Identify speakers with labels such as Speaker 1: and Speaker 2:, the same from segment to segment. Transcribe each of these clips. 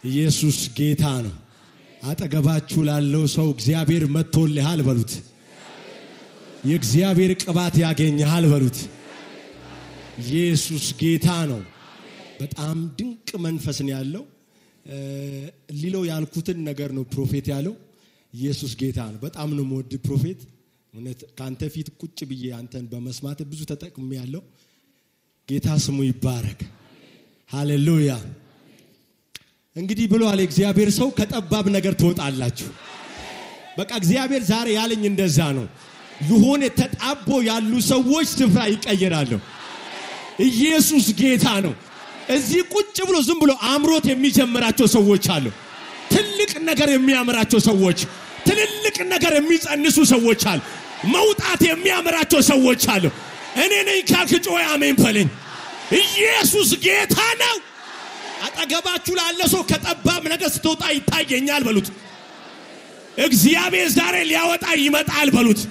Speaker 1: ኢየሱስ ጌታ ነው። አጠገባችሁ ላለው ሰው እግዚአብሔር መጥቶልሃል በሉት። የእግዚአብሔር ቅባት ያገኘሃል በሉት። ኢየሱስ ጌታ ነው። በጣም ድንቅ መንፈስ ነው ያለው። ሊለው ያልኩትን ነገር ነው ፕሮፌት ያለው። ኢየሱስ ጌታ ነው። በጣም ነው ሞድ ፕሮፌት እውነት ካንተ ፊት ቁጭ ብዬ አንተን በመስማት ብዙ ተጠቅሜ ያለው። ጌታ ስሙ ይባረክ። ሃሌሉያ። እንግዲህ ብሏል እግዚአብሔር ሰው ከጠባብ ነገር ትወጣላችሁ። በቃ እግዚአብሔር ዛሬ ያለኝ እንደዛ ነው። የሆነ ተጣቦ ያሉ ሰዎች ስፍራ ይቀየራሉ። ኢየሱስ ጌታ ነው። እዚህ ቁጭ ብሎ ዝም ብሎ አምሮት የሚጀምራቸው ሰዎች አሉ። ትልቅ ነገር የሚያምራቸው ሰዎች፣ ትልልቅ ነገር የሚጸንሱ ሰዎች አሉ። መውጣት የሚያምራቸው ሰዎች አሉ። እኔ ነኝ ካልክ ጮህ አሜን በለኝ። ኢየሱስ ጌታ ነው። አጠገባችሁ ላለ ሰው ከጠባብ ነገር ስትወጣ ይታየኛል በሉት። እግዚአብሔር ዛሬ ሊያወጣ ይመጣል በሉት።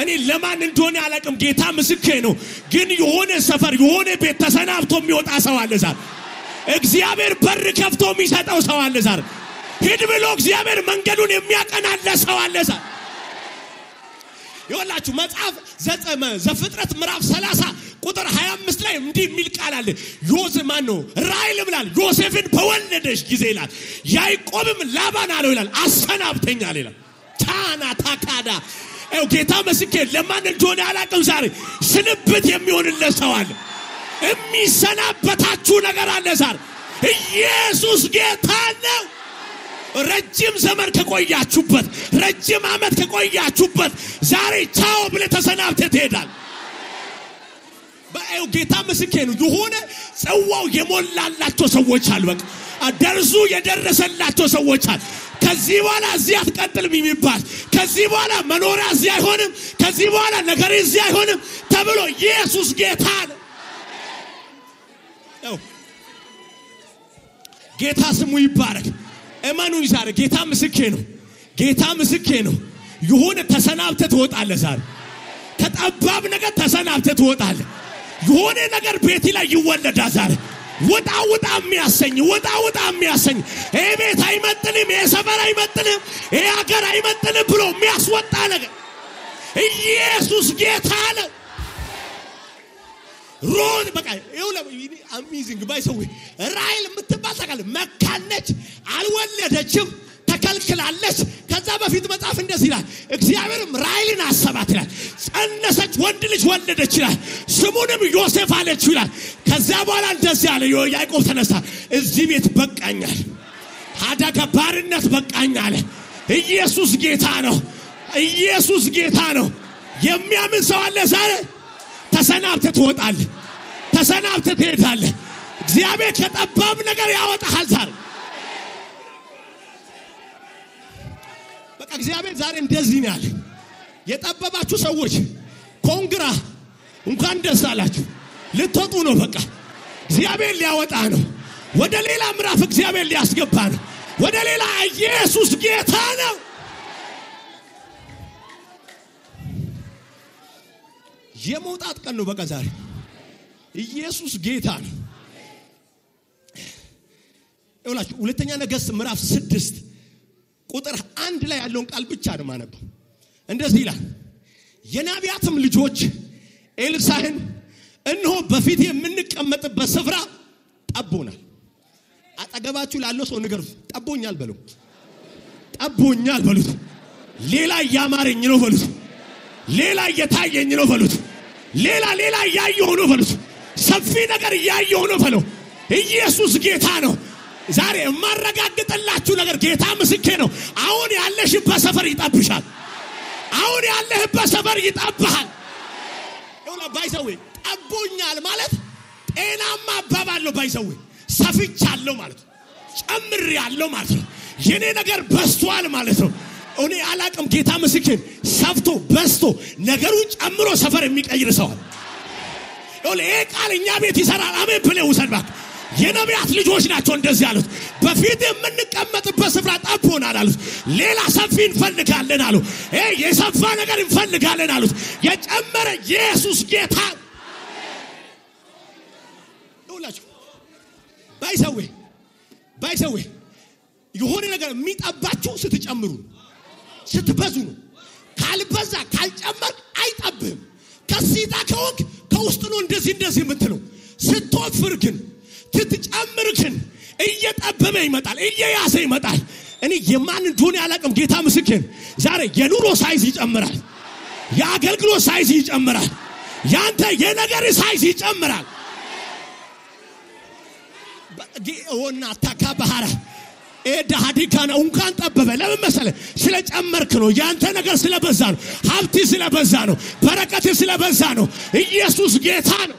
Speaker 1: እኔ ለማን እንደሆነ አላቅም። ጌታ ምስክሬ ነው። ግን የሆነ ሰፈር የሆነ ቤት ተሰናብቶ የሚወጣ ሰው አለ ዛሬ። እግዚአብሔር በር ከፍቶ የሚሰጠው ሰው አለ ዛሬ። ሂድ ብሎ እግዚአብሔር መንገዱን የሚያቀናለ ሰው አለ ዛሬ። ይወላችሁ መጽሐፍ ዘፍጥረት ምዕራፍ 30 ቁጥር 25 ላይ እንዲህ የሚል ቃል አለ። ዮሴፍ ነው ራሔል ብላል ዮሴፍን በወለደች ጊዜ ይላል ያዕቆብም ላባን አለው ይላል አሰናብተኛል ይላል። ታና ታካዳ ጌታ መስከረ ለማን እንደሆነ አላቅም። ዛሬ ስንብት የሚሆንለት ሰው አለ። የሚሰናበታችሁ ነገር አለ ዛሬ። ኢየሱስ ጌታ ነው። ረጅም ዘመን ከቆያችሁበት፣ ረጅም ዓመት ከቆያችሁበት ዛሬ ቻው ብለህ ተሰናብተህ ትሄዳለህ። በአዩ ጌታ መስከረ ነው። የሆነ ጽዋው የሞላላቸው ሰዎች አሉ። በቃ ደርዙ የደረሰላቸው ሰዎች አሉ። ከዚህ በኋላ እዚህ አትቀጥልም የሚባል፣ ከዚህ በኋላ መኖሪያ እዚህ አይሆንም፣ ከዚህ በኋላ ነገር እዚህ አይሆንም ተብሎ ኢየሱስ ጌታ ነው። ጌታ ስሙ ይባረክ። እመኑኝ ዛሬ ጌታ ምስክሬ ነው። ጌታ ምስክሬ ነው። የሆነ ተሰናብተህ ትወጣለህ ዛሬ። ከጠባብ ነገር ተሰናብተህ ትወጣለህ። የሆነ ነገር ቤት ላይ ይወለዳል ዛሬ። ወጣ ወጣ የሚያሰኝ ወጣ ወጣ የሚያሰኝ ይሄ ቤት አይመጥንም፣ ይሄ ሰፈር አይመጥንም፣ ይሄ ሀገር አይመጥንም ብሎ የሚያስወጣ ነገር ኢየሱስ ጌታ ነው። ሮድ በቃ ይውላ አሜዚንግ ባይሰው ራሔል የምትባል ታውቃለህ መካነች፣ አልወለደችም፣ ተከልክላለች። ከዛ በፊት መጽሐፍ እንደዚህ ይላል እግዚአብሔርም ራሔልን አሰባት ይላል። ጸነሰች፣ ወንድ ልጅ ወለደች ይላል። ስሙንም ዮሴፍ አለችው ይላል። ከዛ በኋላ እንደዚህ አለ ያዕቆብ ተነሳ፣ እዚህ ቤት በቃኛል፣ አደጋ ባርነት በቃኛል። ኢየሱስ ጌታ ነው። ኢየሱስ ጌታ ነው። የሚያምን ሰው አለ ዛሬ። ተሰናብተህ ትወጣለህ፣ ተሰናብተህ ትሄዳለህ። እግዚአብሔር ከጠባብ ነገር ያወጣሃል ዛሬ። በቃ እግዚአብሔር ዛሬ እንደዚህ ነው ያለ። የጠበባችሁ ሰዎች ኮንግራ እንኳን ደስ አላችሁ፣ ልትወጡ ነው። በቃ እግዚአብሔር ሊያወጣ ነው። ወደ ሌላ ምዕራፍ እግዚአብሔር ሊያስገባ ነው። ወደ ሌላ ኢየሱስ ጌታ ነው። የመውጣት ቀን ነው በቃ ዛሬ። ኢየሱስ ጌታ ነው። ይኸውላችሁ ሁለተኛ ነገሥት ምዕራፍ 6 ቁጥር 1 ላይ ያለውን ቃል ብቻ ነው ማነበው። እንደዚህ ይላል የነቢያትም ልጆች ኤልሳዕን እነሆ በፊት የምንቀመጥበት ስፍራ ጠቦናል። አጠገባችሁ ላለው ሰው ንገሩት፣ ጠቦኛል በሉት። ጠቦኛል በሉት። ሌላ ያማረኝ ነው በሉት። ሌላ የታየኝ ነው በሉት። ሌላ ያየው ነው በሉት። ሰፊ ነገር ያየው ነው በለው። ኢየሱስ ጌታ ነው። ዛሬ የማረጋግጥላችሁ ነገር ጌታ ምስክሬ ነው። አሁን ያለሽበት ሰፈር ይጠብሻል። አሁን ያለህበት ሰፈር ይጠብሃል። ይሁን ባይሰው ጠቦኛል ማለት ጤናማ አባባል ነው። ባይሰው ሰፍቻለሁ ማለት ነው። ጨምሬያለሁ ማለት ነው። የኔ ነገር በስቷል ማለት ነው። እኔ አላቅም ጌታ ምስክሬ ሰፍቶ በስቶ ነገሩ ጨምሮ ሰፈር የሚቀይር ሰው አለ። ይሄ ቃል እኛ ቤት ይሰራል። አሜን ብለህ ውሰድ ባክ። የነቢያት ልጆች ናቸው እንደዚህ ያሉት። በፊት የምንቀመጥበት ስፍራ ጠቦናል አሉት። ሌላ ሰፊ እንፈልጋለን አሉ። የሰፋ ነገር እንፈልጋለን አሉት። የጨመረ ኢየሱስ ጌታ ይውላችሁ። ባይሰው ባይዘው የሆነ ነገር የሚጠባችሁ ስትጨምሩ ስትበዙ ነው ካልበዛ ካልጨመር አይጠብም ከሲታ ከወክ ከውስጥ ነው እንደዚህ የምትለው ስትወፍር ግን ትጨምር ግን እየጠበበ ይመጣል እየያዘ ይመጣል እኔ የማን እንደሆነ ያላቀም ጌታ ምስክር ዛሬ የኑሮ ሳይዝ ይጨምራል የአገልግሎት ሳይዝ ይጨምራል ያንተ የነገር ሳይዝ ይጨምራል ጌኦና ተካባሃራ ዳሃዲካና እንኳን ጠበበ ለምን መሰለ ስለጨመርክ ነው ያንተ ነገር ስለበዛ ነው ሀብት ስለበዛ ነው በረከት ስለበዛ ነው ኢየሱስ ጌታ ነው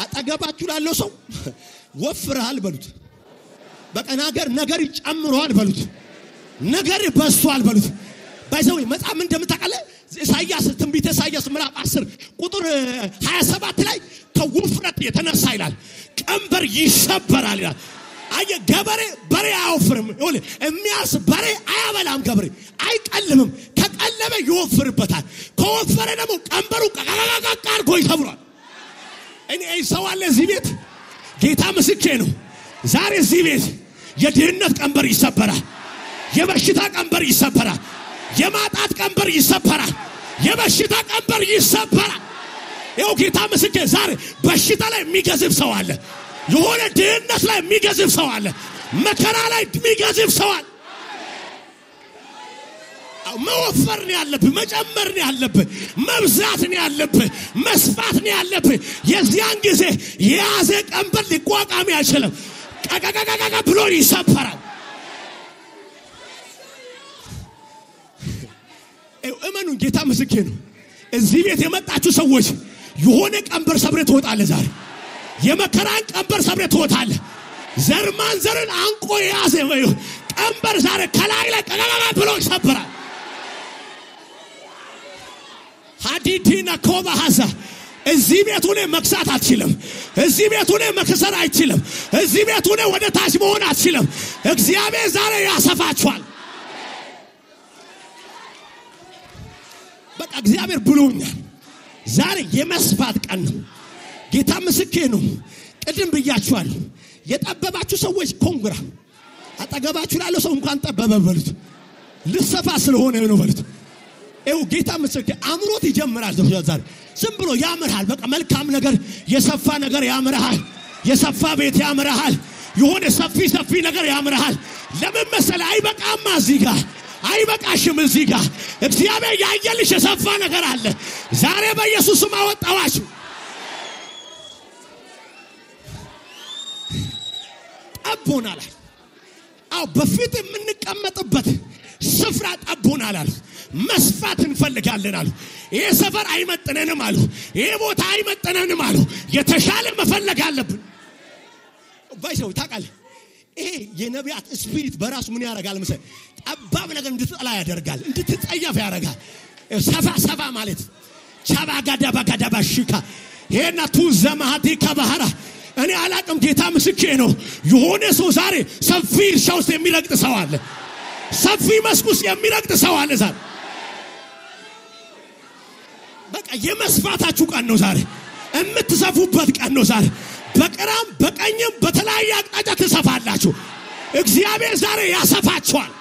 Speaker 1: አጠገባችሁ ላለው ሰው ወፍራል በሉት በቃ ነገር ይጨምሯል በሉት ነገር በስቷል በሉት ባይዘው መጽሐፍ እንደምታቀለ ኢሳይያስ ትንቢተ ኢሳይያስ ምዕራፍ 10 ቁጥር 27 ላይ ከውፍረት የተነሳ ይላል ቀንበር ይሰበራል ይላል አየ ገበሬ በሬ አያወፍርም ይሁን የሚያርስ በሬ አያበላም ገበሬ አይቀልምም ከቀለበ ይወፍርበታል ከወፈረ ደግሞ ቀንበሩ አርጎ ይሰብራል እኔ ሰው አለ እዚህ ቤት ጌታ ምስክሬ ነው ዛሬ እዚህ ቤት የድህነት ቀንበር ይሰበራል የበሽታ ቀንበር ይሰበራል የማጣት ቀንበር ይሰበራል የበሽታ ቀንበር ይሰበራል ይኸው ጌታ ምስክሬ ዛሬ በሽታ ላይ የሚገዝፍ ሰው አለ የሆነ ድህነት ላይ የሚገዝፍ ሰው አለ መከራ ላይ የሚገዝፍ ሰው አለ መወፈር ነው ያለብህ መጨመር ነው ያለብህ መብዛት ነው ያለብህ መስፋት ነው ያለብህ የዚያን ጊዜ የያዘ ቀንበር ሊቋቋም አይችልም ቀቀቀቀቀ ብሎ ይሰበራል እመኑ ጌታ ምስክሬ ነው እዚህ ቤት የመጣችሁ ሰዎች የሆነ ቀንበር ሰብረ ትወጣለህ ዛሬ የመከራን ቀንበር ሰብረ ትወጣለህ ዘርማን ዘርን አንቆ ያዘ ቀንበር ዛሬ ከላይ ላይ ቀቀቀቀ ብሎ ይሰበራል ሀዲዲና ኮባሃዛ እዚህ ቤት ሆነ መክሳት አትችልም እዚህ ቤት ሆነ መከሰር አይችልም እዚህ ቤት ሆነ ወደ ታች መሆን አትችልም እግዚአብሔር ዛሬ ያሰፋችኋል በቃ እግዚአብሔር ብሎኛል ዛሬ የመስፋት ቀን ነው ጌታ ምስክሬ ነው ቅድም ብያችኋል የጠበባችሁ ሰዎች ኮንግራ አጠገባችሁ ላለው ሰው እንኳን ጠበበ በሉት ልሰፋ ስለሆነ ነው በሉት ኤው ጌታ ምስክሬ አምሮት ይጀምራል ዛሬ ዝም ብሎ ያምራል በቃ መልካም ነገር የሰፋ ነገር ያምራል የሰፋ ቤት ያምራል የሆነ ሰፊ ነገር ያምራል ለምን መሰለ አይበቃማ እዚህ ጋር አይበቃሽም እዚህ ጋር እግዚአብሔር ያየልሽ የሰፋ ነገር አለ ዛሬ በኢየሱስ ስም አወጣዋችሁ ጠቦናል አው በፊት የምንቀመጥበት ስፍራ ጠቦናል አሉ መስፋት እንፈልጋለን አሉ ይሄ ሰፈር አይመጥነንም አሉ ይሄ ቦታ አይመጥነንም አሉ የተሻለ መፈለግ አለብን ባይሰው ታውቃለህ ይሄ የነቢያት ስፒሪት በራሱ ምን ያደርጋል መሰለህ ጠባብ ነገር እንድትጠላ ያደርጋል እንድትጸየፍ ያደርጋል ሰፋ ማለት ቻባጋዳባጋዳባ ሽካ ይሄና ቱዘማሃቲ ከባህራ እኔ አላቅም ጌታ ምስክሬ ነው የሆነ ሰው ዛሬ ሰፊ እርሻ ውስጥ የሚረግጥ ሰው አለ ሰፊ መስኩስ የሚረግጥ ሰው አለ ዛሬ በቃ የመስፋታችሁ ቀን ነው ዛሬ እምትሰፉበት ቀን ነው ዛሬ በቀራም በቀኝም በተለያየ አቅጣጫ ተሰፋላችሁ እግዚአብሔር ዛሬ ያሰፋችኋል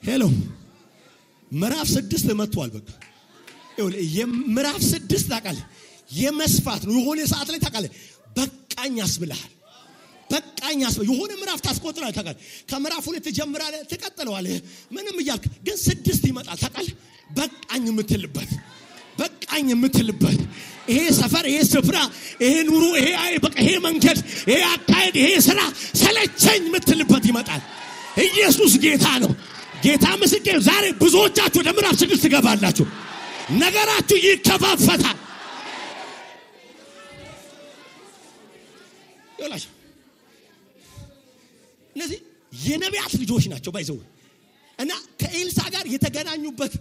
Speaker 1: ሄሎ ምዕራፍ 6 መጥቷል በቃ የምዕራፍ 6 ታውቃለህ የመስፋት ነው የሆነ ሰዓት ላይ ታውቃለህ በቃኝ ያስብልሃል በቃኝ ያስብ የሆነ ምዕራፍ ታስቆጥራለህ ታውቃለህ ከምዕራፍ 2 ጀምራለህ ትቀጥለዋለህ ምንም ይያልክ ግን 6 ይመጣል ታውቃለህ በቃኝ የምትልበት ይሄ ሰፈር ይሄ ስፍራ ይሄ ኑሮ ይሄ በቃ ይሄ መንገድ ይሄ አካሄድ ይሄ ስራ ሰለቸኝ የምትልበት ይመጣል ኢየሱስ ጌታ ነው ጌታ ምስክር ዛሬ ብዙዎቻችሁ ወደ ምዕራፍ 6 ትገባላችሁ ነገራችሁ ይከፋፈታል ይላል እነዚህ የነቢያት ልጆች ናቸው ባይዘው እና ከኤልሳ ጋር የተገናኙበት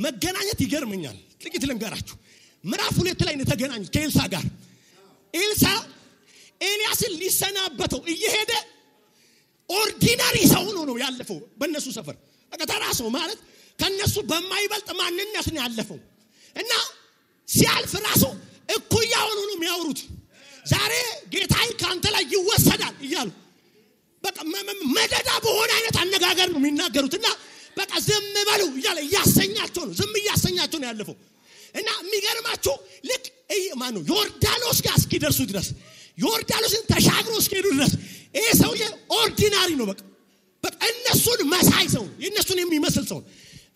Speaker 1: መገናኘት ይገርመኛል ጥቂት ልንገራችሁ ምዕራፍ 2 ላይ ነው የተገናኙት ከኤልሳ ጋር ኤልሳ ኤልያስን ሊሰናበተው እየሄደ ኦርዲናሪ ሰው ነው ያለፈው በእነሱ ሰፈር በቃ ተራ ሰው ማለት ከነሱ በማይበልጥ ማንነት ነው ያለፈው እና ሲያልፍ ራሱ እኩያ ሆኖ ነው የሚያወሩት። ዛሬ ጌታዬ ካንተ ላይ ይወሰዳል እያሉ በቃ መደዳ በሆነ አይነት አነጋገር ነው የሚናገሩትና በቃ ዝም በሉ እያለ ያሰኛቸው ነው። ዝም ያሰኛቸው ነው ያለፈው። እና የሚገርማችሁ ልክ ማነው ዮርዳኖስ ጋር እስኪደርሱ ድረስ ዮርዳኖስን ተሻግሮ እስኪሄዱ ድረስ ይሄ ሰውዬ ኦርዲናሪ ነው። በቃ እነሱን መሳይ ሰው የእነሱን የሚመስል ሰው።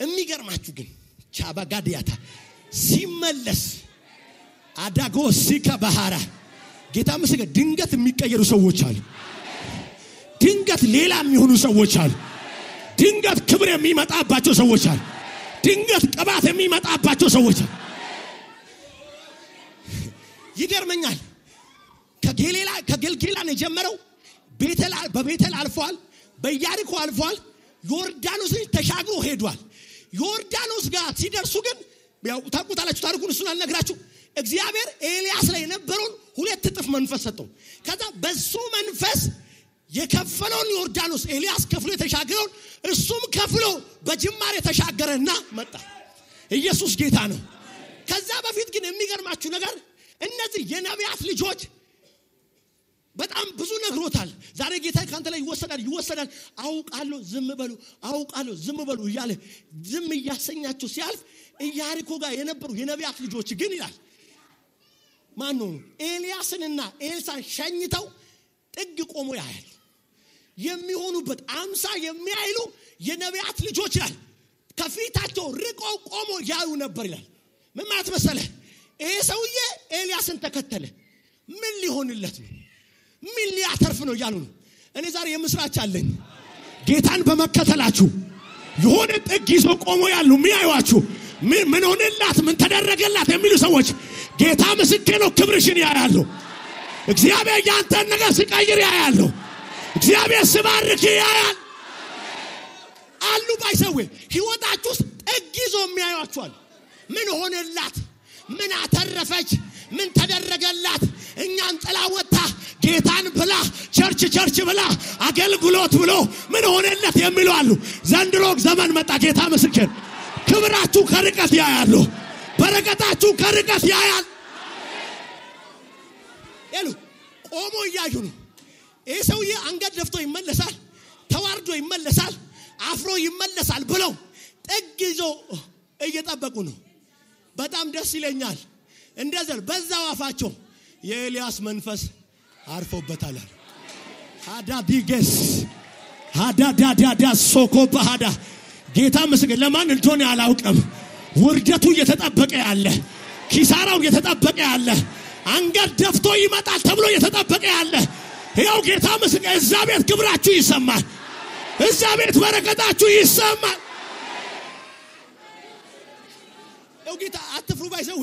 Speaker 1: የሚገርማችሁ ግን ቻባጋዲያታ ሲመለስ አዳጎ ሲካ ባህራ ጌታ መስገድ ድንገት የሚቀየሩ ሰዎች አሉ። ድንገት ሌላ የሚሆኑ ሰዎች አሉ። ድንገት ክብር የሚመጣባቸው ሰዎች አሉ። ድንገት ቅባት የሚመጣባቸው ሰዎች አሉ። ይገርመኛል። ከገልጌላ ነው የጀመረው። በቤተል አልፏል፣ በኢያሪኮ አልፏል፣ ዮርዳኖስን ተሻግሮ ሄዷል። ዮርዳኖስ ጋር ሲደርሱ ግን ያው ታውቁታላችሁ ታሪኩን፣ እሱን አልነግራችሁ። እግዚአብሔር ኤልያስ ላይ የነበረውን 2 እጥፍ መንፈስ ሰጠው። ከዛ በሱ መንፈስ የከፈለውን ዮርዳኖስ ኤልያስ ከፍሎ የተሻገረውን እሱም ከፍሎ በጅማሬ ተሻገረና መጣ። ኢየሱስ ጌታ ነው። ከዛ በፊት ግን የሚገርማችሁ ነገር እነዚህ የነቢያት ልጆች በጣም ብዙ ነግሮታል። ዛሬ ጌታ ካንተ ላይ ይወሰዳል አውቃለሁ ዝም በሉ አውቃለሁ ዝም በሉ እያለ ዝም ያሰኛቸው ሲያልፍ ኢያሪኮ ጋር የነበሩ የነቢያት ልጆች ግን ይላል ማን ነው ኤልያስንና ኤልሳን ሸኝተው ጥግ ቆሞ ያያል። የሚሆኑበት 50 የሚያይሉ የነቢያት ልጆች ይላል ከፊታቸው ርቀው ቆሞ ያዩ ነበር ይላል። ምን ማለት መሰለህ? ይሄ ሰውዬ ኤልያስን ተከተለ። ምን ሊሆንለት ነው? ምን ሊያተርፍ ነው እያሉ ነው። እኔ ዛሬ የምስራች አለኝ። ጌታን በመከተላችሁ የሆነ ጥግ ይዞ ቆሞ ያሉ የሚያዩአችሁ ምን ሆነላት ምን ተደረገላት የሚሉ ሰዎች ጌታ ምስክሬ ነው ክብርሽን ያያሉ። እግዚአብሔር ያንተን ነገር ሲቀይር ያያሉ። እግዚአብሔር ሲባርክ ያያል አሉ። ባይሰው ህይወታችሁ ጥግ ይዞ የሚያዩአችኋል። ምን ሆነላት ምን አተረፈች ምን ተደረገላት እኛን ጥላወታ ጌታን ብላ ቸርች ብላ አገልግሎት ብሎ ምን ሆነለት የሚሉ አሉ። ዘንድሮ ዘመን መጣ። ጌታ ምስክር ክብራችሁ ከርቀት ያያሉ። በረከታችሁ ከርቀት ያያል። ያሉ ቆሞ ያዩ ነው። ይሄ ሰውዬ አንገት ደፍቶ ይመለሳል፣ ተዋርዶ ይመለሳል፣ አፍሮ ይመለሳል ብለው ጥግ ይዞ እየጠበቁ ነው። በጣም ደስ ይለኛል። እንደዚህ በዛው አፋቸው የኤልያስ መንፈስ አርፎበታል። ሃዳዲገስ ሶኮ ባህዳ ጌታ ምስክር ለማን እንደሆነ አላውቅም። ውርደቱ እየተጠበቀ ያለ፣ ኪሳራው እየተጠበቀ ያለ፣ አንገት ደፍቶ ይመጣል ተብሎ እየተጠበቀ ያለ ያው ጌታ ምስክር እዛ ቤት ክብራችሁ ይሰማል። እዛ ቤት በረከታችሁ ይሰማል። ያው ጌታ አትፍሩ ባይሰው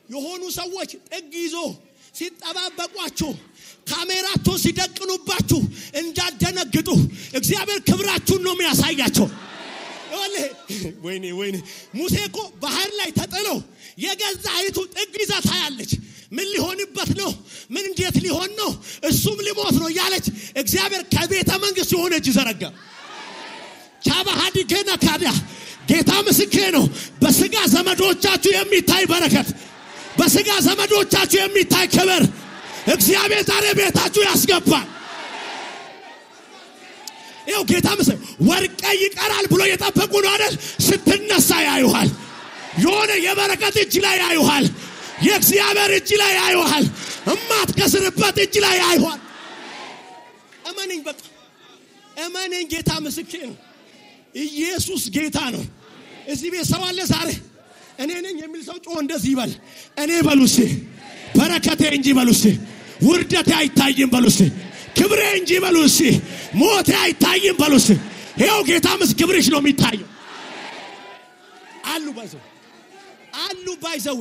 Speaker 1: የሆኑ ሰዎች ጥግ ይዞ ሲጠባበቋችሁ ካሜራቸው ሲደቅኑባችሁ እንዳደነግጡ እግዚአብሔር ክብራችሁን ነው የሚያሳያቸው። ወይኔ ሙሴኮ ባህር ላይ ተጥሎ የገዛ አይቱ ጥግ ይዛ ታያለች። ምን ሊሆንበት ነው? ምን እንዴት ሊሆን ነው? እሱም ሊሞት ነው ያለች እግዚአብሔር ከቤተ መንግስት የሆነ እጅ ዘረጋ። ቻባሃዲ ገና ካዳ ጌታ ምስክሬ ነው። በስጋ ዘመዶቻችሁ የሚታይ በረከት፣ በስጋ ዘመዶቻችሁ የሚታይ ክብር እግዚአብሔር ዛሬ ቤታችሁ ያስገባል። ይኸው ጌታ ምስክሬ ወርቅ ይቀራል ብሎ የጠበቁ ነው አይደል? ስትነሳ ያዩሃል። የሆነ የበረከት እጅ ላይ ያዩሃል። የእግዚአብሔር እጅ ላይ ያዩሃል። እማትከስርበት እጅ ላይ ያዩሃል። እመነኝ፣ በቃ እመነኝ። ጌታ ምስክሬ ነው። ኢየሱስ ጌታ ነው። እዚህ ቤት ሰው አለ ዛሬ እኔ ነኝ የሚል ሰው ጮህ እንደዚህ ይበል። እኔ በሉስ በረከቴ እንጂ በሉስ ውርደቴ አይታይም በሉስ ክብሬ እንጂ በሉስ ሞቴ አይታይም በሉስ። ይኸው ጌታ ምስክር ክብርሽ ነው የሚታየው። አሉ ባይዘው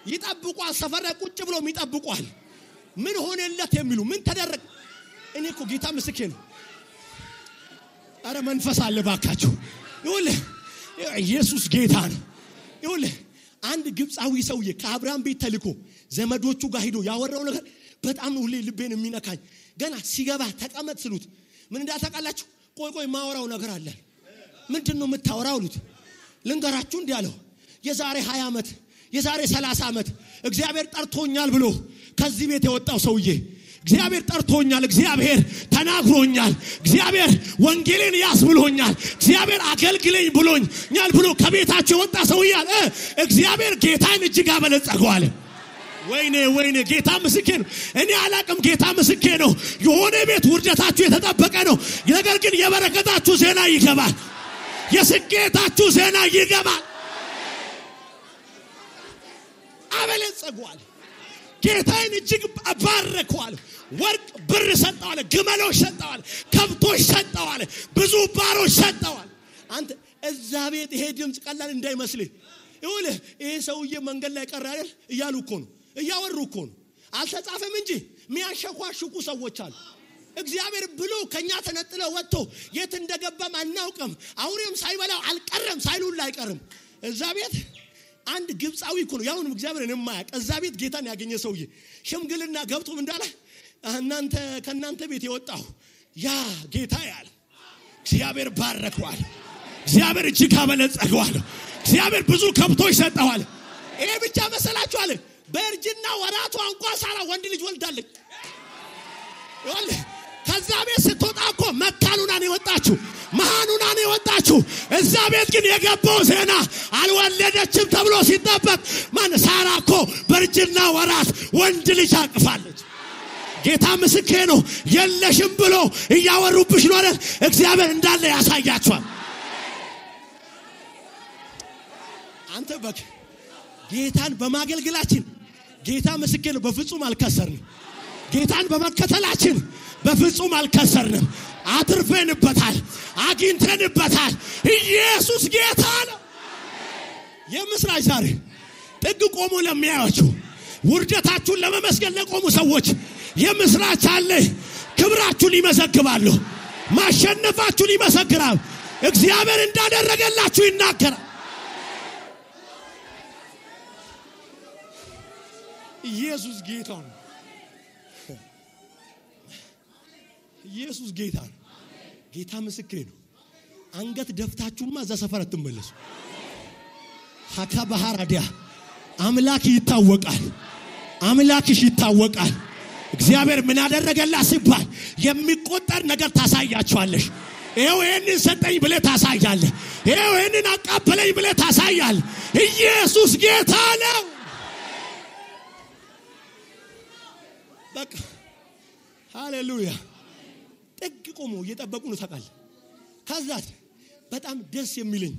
Speaker 1: ይጠብቋል። ሰፈር ቁጭ ብሎ ይጠብቋል። ምን ሆነለት የሚሉ ምን ተደረገ። እኔ እኮ ጌታ ምስክሬ ነው። አረ መንፈስ አለ ባካችሁ። ይኸውልህ ኢየሱስ ጌታ ነው። ይኸውልህ አንድ ግብፃዊ ሰውዬ ከአብርሃም ቤት ተልኮ ዘመዶቹ ጋር ሄዶ ያወራው ነገር በጣም ነው ሁሌ ልቤን የሚነካኝ። ገና ሲገባ ተቀመጥ ስሉት ምን እንዳታውቃላችሁ? ቆይ ማወራው ነገር አለ። ምንድነው የምታወራው አሉት። ልንገራችሁ እንዲህ አለው። የዛሬ 20 ዓመት የዛሬ 30 ዓመት እግዚአብሔር ጠርቶኛል ብሎ ከዚህ ቤት የወጣው ሰውዬ እግዚአብሔር ጠርቶኛል እግዚአብሔር ተናግሮኛል እግዚአብሔር ወንጌልን ያስብሎኛል እግዚአብሔር አገልግለኝ ብሎኛል ብሎ ከቤታቸው የወጣ ሰውዬ አለ እግዚአብሔር ጌታን እጅግ አበለጸገዋል ወይኔ ጌታ ምስክር ነው እኔ አላቅም ጌታ ምስክር ነው የሆነ ቤት ውርደታችሁ የተጠበቀ ነው ነገር ግን የበረከታችሁ ዜና ይገባል የስኬታችሁ ዜና ይገባል አበለጸገዋል ጌታን እጅግ ባረከዋል ወርቅ ብር ሰጠዋል ግመሎች ሰጠዋል ከብቶች ሰጠዋል ብዙ ባሮች ሰጠዋል አንተ እዛ ቤት ይሄ ድምጽ ቀላል እንዳይመስልህ ይኸውልህ ይሄ ሰውዬ መንገድ ላይ ቀረ አይደል እያሉ እኮ ነው እያወሩ እኮ ነው አልተጻፈም እንጂ የሚያሸኳሽኩ ሰዎች አሉ እግዚአብሔር ብሎ ከኛ ተነጥለው ወጥቶ የት እንደገባም አናውቅም አውሬም ሳይበላው አልቀረም ሳይሉላ አይቀርም እዛ ቤት አንድ ግብጻዊ እኮ ነው ያውንም እግዚአብሔርን የማያውቅ እዛ ቤት ጌታን ያገኘ ሰውዬ ሽምግልና ገብቶም እንዳለ እናንተ ከናንተ ቤት የወጣው ያ ጌታ ያለ እግዚአብሔር ባረከዋል እግዚአብሔር እጅግ አበለጸገዋል እግዚአብሔር ብዙ ከብቶች ሰጠዋል ይሄ ብቻ መሰላችሁ አለ በእርጅና ወራቷ እንኳን ሳራ ወንድ ልጅ ወልዳለች ይወል ከዛ ቤት ስትወጣ እኮ መካኑና ነው የወጣችው መሃኑና ነው የወጣችው እዛ ቤት ግን የገባው ዜና አልወለደችም ተብሎ ሲጠበቅ ማን ሳራ እኮ በእርጅና ወራት ወንድ ልጅ አቅፋለች ጌታ ምስክር ነው የለሽም ብሎ እያወሩብሽ ነው አይደል እግዚአብሔር እንዳለ ያሳያችኋል አንተ በቃ ጌታን በማገልገላችን ጌታ ምስክር ነው በፍጹም አልከሰርንም ጌታን በመከተላችን በፍጹም አልከሰርንም አትርፈንበታል አግኝተንበታል ኢየሱስ ጌታ ነው የምስራች ዛሬ ጥግ ቆሞ ለሚያዩአችሁ ውርደታችሁን ለመመስገን ለቆሙ ሰዎች የምስራች አለ ክብራችሁን ይመሰክራሉ ማሸነፋችሁን ይመሰክራሉ እግዚአብሔር እንዳደረገላችሁ ይናገራል ኢየሱስ ጌታ ነው ኢየሱስ ጌታ ነው ጌታ ምስክር ነው አንገት ደፍታችሁማ እዛ ሰፈር አትመለሱ ሐካ ባህራዲያ አምላክ ይታወቃል አምላክሽ ይታወቃል እግዚአብሔር ምን አደረገላት ሲባል የሚቆጠር ነገር ታሳያችኋለሽ ይሄው ይሄንን ሰጠኝ ብለ ታሳያለህ ይሄው ይሄንን አቃበለኝ ብለ ታሳያለህ ኢየሱስ ጌታ ነው በቃ ሃሌሉያ ጥግ ቆሞ እየጠበቁ ነው ታውቃለህ ከዛት በጣም ደስ የሚለኝ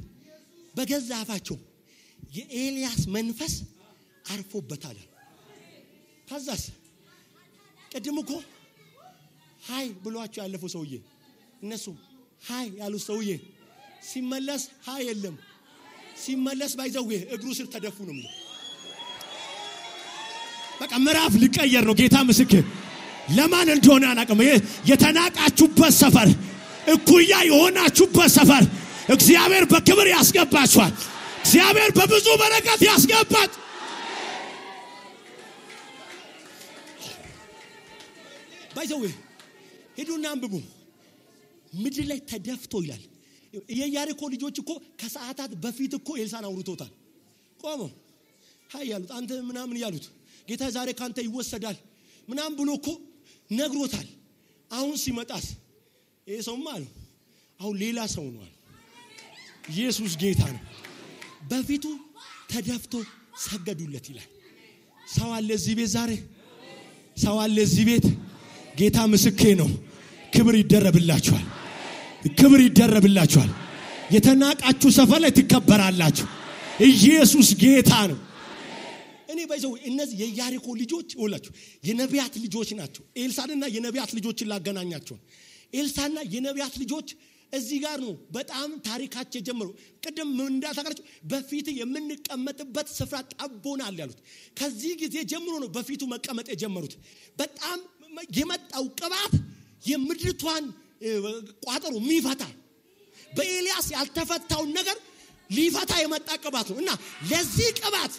Speaker 1: በገዛ አፋቸው የኤልያስ መንፈስ አርፎበታል ከዛስ ቀድሞ እኮ ሃይ ብሏቸው ያለፈው ሰውዬ እነሱ ሃይ ያሉ ሰውዬ ሲመለስ ሃይ የለም ሲመለስ ባይዘው እግሩ ስር ተደፉ ነው የሚለው በቃ ምዕራፍ ሊቀየር ነው ጌታ ምስክር ለማን እንደሆነ አናቀም የተናቃችሁበት ሰፈር እኩያ የሆናችሁበት ሰፈር እግዚአብሔር በክብር ያስገባችኋል እግዚአብሔር በብዙ በረከት ያስገባች ባይዘው ሄዱና አንብቡ ምድር ላይ ተደፍቶ ይላል የያሪኮ ልጆች እኮ ከሰዓታት በፊት እኮ ኤልሳን አውርቶታል ቆሞ ሃይ ያሉት አንተ ምናምን ያሉት ጌታ ዛሬ ካንተ ይወሰዳል ምናምን ብሎ እኮ ነግሮታል አሁን ሲመጣስ ይሄ ሰውማ አለ አሁን ሌላ ሰው ነው ኢየሱስ ጌታ ነው በፊቱ ተደፍቶ ሰገዱለት ይላል ሰው አለ እዚህ ቤት ዛሬ ሰው አለ እዚህ ቤት ጌታ ምስክር ነው ክብር ይደረብላችኋል ክብር ይደረብላችኋል የተናቃችሁ ሰፈር ላይ ትከበራላችሁ ኢየሱስ ጌታ ነው እኔ ባይዘው እነዚህ የያሪኮ ልጆች ወላችሁ የነቢያት ልጆች ናቸው ኤልሳዕና የነቢያት ልጆችን ላገናኛቸው ኤልሳዕና የነቢያት ልጆች እዚህ ጋር ነው በጣም ታሪካቸው ጀምሮ ቀደም ምን እንዳታቀርጩ በፊት የምንቀመጥበት ስፍራ ጠቦናል ያሉት ከዚህ ጊዜ ጀምሮ ነው በፊቱ መቀመጥ የጀመሩት በጣም የመጣው ቅባት የምድርቷን ቋጠሮ ሚፈታ በኤልያስ ያልተፈታው ነገር ሊፈታ የመጣ ቅባት ነው እና ለዚህ ቅባት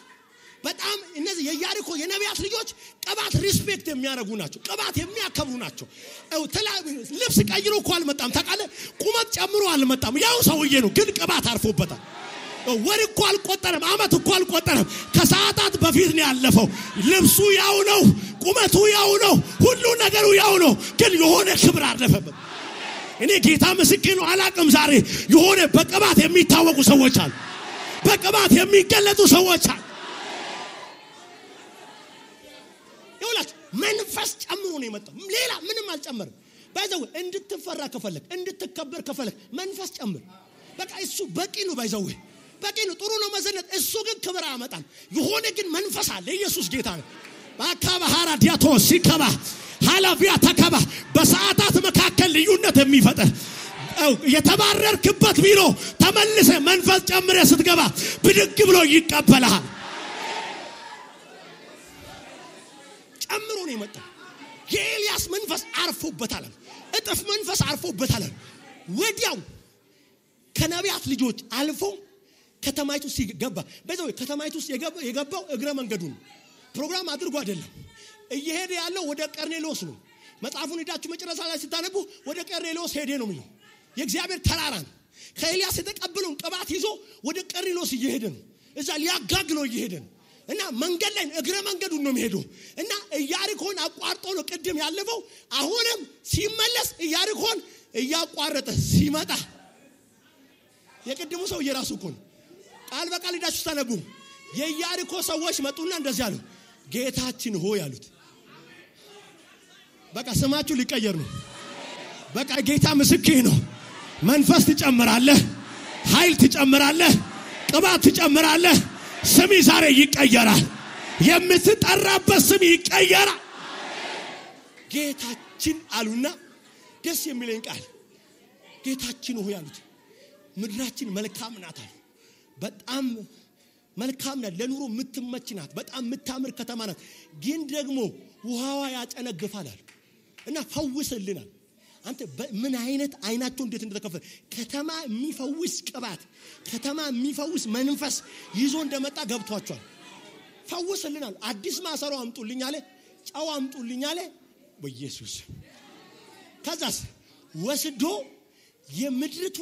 Speaker 1: በጣም እነዚህ የያሪኮ የነቢያት ልጆች ቅባት ሪስፔክት የሚያደርጉ ናቸው ቅባት የሚያከብሩ ናቸው ልብስ ቀይሮ እኮ አልመጣም ታውቃለህ ቁመት ጨምሮ አልመጣም ያው ሰውዬ ነው ግን ቅባት አርፎበታል ወር እኮ አልቆጠረም አመት እኮ አልቆጠረም ከሰዓታት በፊት ነው ያለፈው ልብሱ ያው ነው ቁመቱ ያው ነው ሁሉ ነገሩ ያው ነው ግን የሆነ ክብር አለፈበት እኔ ጌታ ምስክር ነው አላቅም ዛሬ የሆነ በቅባት የሚታወቁ ሰዎች አሉ በቅባት የሚገለጡ ሰዎች አሉ ይኸውላችሁ መንፈስ ጨምሮ ነው የመጣው ሌላ ምንም አልጨመረም ባይዘው እንድትፈራ ከፈለክ እንድትከበር ከፈለክ መንፈስ ጨምር በቃ እሱ በቂ ነው ባይዘው በቂ ነው ጥሩ ነው መዘነት እሱ ግን ክብር ያመጣል የሆነ ግን መንፈስ አለ ኢየሱስ ጌታ ነው ባካባ ሃራዲያቶ ሲከባ ሃላፊያ ተከባ በሰዓታት መካከል ልዩነት የሚፈጠር የተባረርክበት ቢሮ ተመልሰ መንፈስ ጨምረ ስትገባ ብድግ ብሎ ይቀበላል ጨምሮ ነው የመጣው የኤልያስ መንፈስ አርፎበታል እጥፍ መንፈስ አርፎበታል ወዲያው ከነቢያት ልጆች አልፎ ከተማይቱ ሲገባ በዛው ከተማይቱ የገባው እግረ መንገዱን ፕሮግራም አድርጎ አይደለም እየሄደ ያለው ወደ ቀርኔሎስ ነው መጽሐፉን ሄዳችሁ መጨረሻ ላይ ስታነቡ ወደ ቀርኔሎስ ሄደ ነው የሚለው የእግዚአብሔር ተራራ ነው ከኤልያስ የተቀበለውን ቅባት ይዞ ወደ ቀርኔሎስ እየሄደ ነው እዛ ሊያጋግለው እየሄደ ነው እና መንገድ ላይ እግረ መንገዱን ነው የሚሄደው እና ኢያሪኮን አቋርጦ ነው ቅድም ያለፈው አሁንም ሲመለስ ኢያሪኮን እያቋረጠ ሲመጣ የቅድሙ ሰው የራሱ እኮ ነው ቃል በቃል ሄዳችሁ ታነቡ የኢያሪኮ ሰዎች መጡና እንደዚህ አሉ ጌታችን ሆይ አሉት በቃ ስማችሁ ሊቀየር ነው በቃ ጌታ ምስክር ነው መንፈስ ትጨምራለህ ኃይል ትጨምራለህ ቅባት ትጨምራለህ ስሚ ዛሬ ይቀየራል የምትጠራበት ስም ይቀየራል ጌታችን አሉና ደስ የሚለኝ ቃል ጌታችን ሆይ አሉት ምድራችን መልካም ናት አሉ በጣም መልካም ናት ለኑሮ የምትመች ናት በጣም የምታምር ከተማ ናት ግን ደግሞ ውሃዋ ያጨነግፋል አሉ እና ፈውስልናል አንተ ምን አይነት አይናቸው እንዴት እንደተከፈተ ከተማ የሚፈውስ ቅባት ከተማ የሚፈውስ መንፈስ ይዞ እንደመጣ ገብቷቸዋል ፈውስልናል አዲስ ማሰሮ አምጡልኝ አለ ጫው አምጡልኝ አለ በኢየሱስ ከዛስ ወስዶ የምድርቱ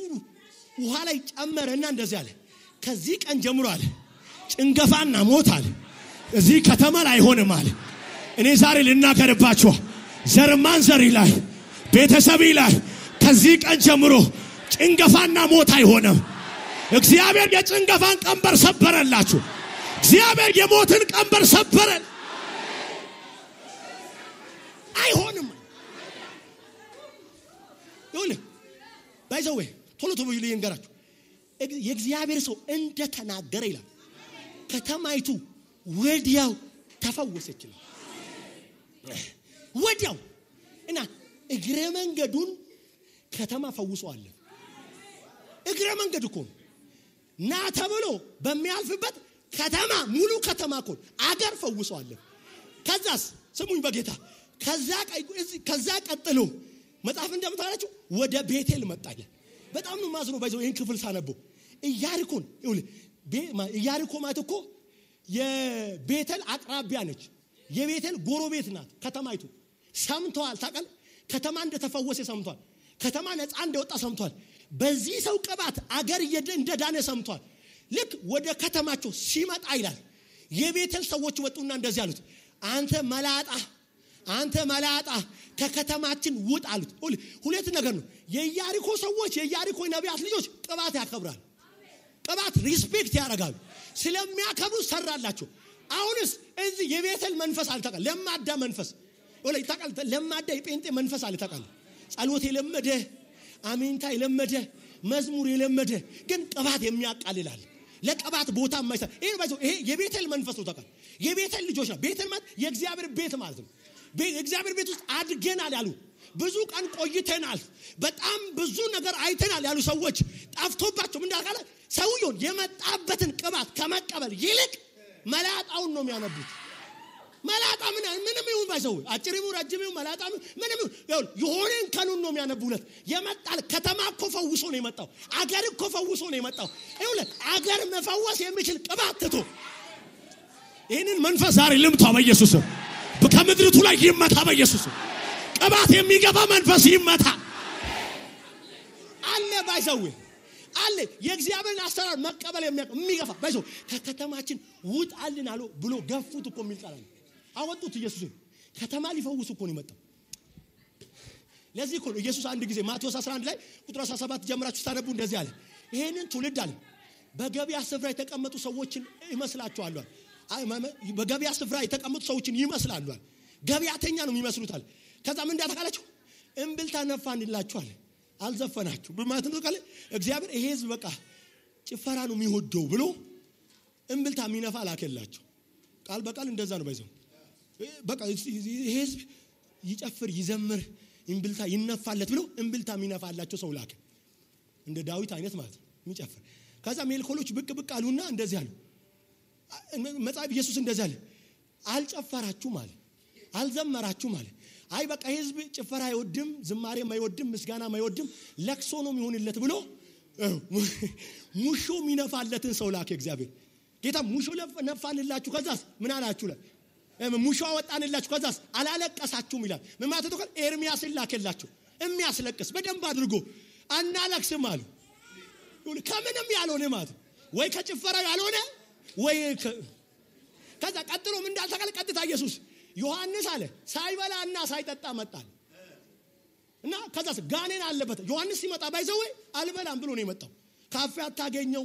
Speaker 1: ውሃ ላይ ጨመረና እንደዚህ አለ ከዚህ ቀን ጀምሮ አለ ጭንገፋና ሞት አለ እዚህ ከተማ ላይ አይሆንም አለ እኔ ዛሬ ልናገርባችሁ ዘርማን ዘር ይላል ቤተሰብ ይላል ከዚህ ቀን ጀምሮ ጭንገፋና ሞት አይሆንም እግዚአብሔር የጭንገፋን ቀንበር ሰበረላችሁ እግዚአብሔር የሞትን ቀንበር ሰበረል አይሆንም ይሁን ባይዘው ቶሎ ቶሎ ይልንገራችሁ የእግዚአብሔር ሰው እንደተናገረ ይላል ከተማይቱ ወዲያው ተፈወሰች ነው ወዲያው እና እግረ መንገዱን ከተማ ፈውሷል እግረ መንገድ እኮ ና ተብሎ በሚያልፍበት ከተማ ሙሉ ከተማ እኮ አገር ፈውሷል ከዛስ ስሙኝ በጌታ ከዛ ቀጥሎ መጽሐፍ እንደምታላችሁ ወደ ቤቴል መጣለ በጣም ነው ማዝኖ ባይዘው ይሄን ክፍል ሳነበው ኢያሪኮን ኢያሪኮ ማለት እኮ የቤቴል አቅራቢያ ነች የቤቴል ጎረቤት ናት ከተማይቱ ሰምቷል ታቀል ከተማ እንደተፈወሰ ሰምቷል ከተማ ነፃ እንደወጣ ሰምቷል በዚህ ሰው ቅባት አገር እንደዳነ ሰምቷል ልክ ወደ ከተማቸው ሲመጣ ይላል የቤቴል ሰዎች ወጡና እንደዚህ አሉት አንተ መላጣ ከከተማችን ውጥ አሉት ሁለት ነገር ነው የኢያሪኮ ሰዎች የኢያሪኮ ነቢያት ልጆች ቅባት ያከብራል ቅባት ሪስፔክት ያደርጋሉ ስለሚያከብሩ ሰራላቸው አሁንስ እዚህ የቤቴል መንፈስ አልተቀል ለማዳ መንፈስ ወላይ ታቀል ለማዳ የጴንጤ መንፈስ አልተቀል ጸሎት የለመደ አሜንታ የለመደ መዝሙር የለመደ ግን ቅባት የሚያቃልላል ለቅባት ቦታ የማይሰጥ ይሄ የቤቴል መንፈስ ነው ታቀል የቤቴል ልጆች ነው ቤቴል ማለት የእግዚአብሔር ቤት ማለት ነው እግዚአብሔር ቤት ውስጥ አድገናል ያሉ ብዙ ቀን ቆይተናል በጣም ብዙ ነገር አይተናል ያሉ ሰዎች ጣፍቶባቸው ምን እንዳልካለ ሰውየው የመጣበትን ቅባት ከመቀበል ይልቅ መላጣውን ነው የሚያነቡት መላጣ ምንም ይሁን ባይዘው አጭሪሙ ረጅሚው መላጣ ምንም ይሁን የሆነን ከኑን ነው የሚያነቡለት የመጣል ከተማ እኮ ፈውሶ ነው የመጣው አገር እኮ ፈውሶ ነው የመጣው ይሁን አገር መፈወስ የሚችል ቅባት ትቶ ይሄንን መንፈስ ዛሬ ልምታ በኢየሱስ ከምድርቱ ላይ ይመታ በኢየሱስ ቅባት የሚገባ መንፈስ ይመታ አለ ባይዘው አለ የእግዚአብሔርን አሰራር መቀበል የሚገፋ ባይዞ ከከተማችን ውጣልን አሉ ብሎ ገፉት እኮ የሚል ቃል አለ። አወጡት ኢየሱስን ከተማ ሊፈውስ እኮ ነው የመጣው። ለዚህ እኮ ነው ኢየሱስ አንድ ጊዜ ማቴዎስ 11 ላይ ቁጥር 17 ጀምራችሁ ታነቡ እንደዚህ አለ ይሄንን ትውልድ አለ በገበያ ስፍራ የተቀመጡ ሰዎችን ይመስላችኋል። በገበያ ስፍራ የተቀመጡ ሰዎችን ይመስላሉ። ገበያተኛ ነው የሚመስሉታል። ከዛ ምን እንዳታካላችሁ እምብልታ ነፋንላችኋል አልዘፈናችሁ በማለት ነው ካለ እግዚአብሔር ይሄ ህዝብ በቃ ጭፈራ ነው የሚወደው ብሎ እምብልታ የሚነፋ ላከላችሁ። ቃል በቃል እንደዛ ነው ባይዘው በቃ ይሄ ህዝብ ይጨፍር ይዘምር እምብልታ ይነፋለት ብሎ እምብልታ የሚነፋላቸው ሰው ላከ። እንደ ዳዊት አይነት ማለት ነው የሚጨፍር። ከዛ ሜልኮሎች ብቅ አሉና እንደዚህ አሉ። መጽሐፍ ኢየሱስ እንደዚህ አለ አልጨፈራችሁም አለ አልዘመራችሁም አለ። አይ በቃ ህዝብ ጭፈራ አይወድም ዝማሬም አይወድም ምስጋናም አይወድም ለቅሶ ነው የሚሆንለት ብሎ ሙሾ የሚነፋለትን ሰው ላከ እግዚአብሔር። ጌታ ሙሾ ነፋንላችሁ ከዛስ ምን አላችሁ ለ ሙሾ አወጣንላችሁ ከዛስ አላለቀሳችሁም ይላል። ምን ማለት ነው? ኤርሚያስ ላከላችሁ የሚያስለቅስ በደንብ አድርጎ አናለቅስም አሉ። ከምንም ያልሆነ ማለት ወይ ከጭፈራ ያልሆነ ወይ ከዛ ቀጥሎ ምን እንዳልተቀለ ቀጥታ ኢየሱስ ዮሐንስ አለ ሳይበላና ሳይጠጣ መጣል እና ከዛስ ጋኔን አለበት። ዮሐንስ ሲመጣ ባይዘው አልበላም ብሎ ነው የመጣው። ካፌ አታገኘው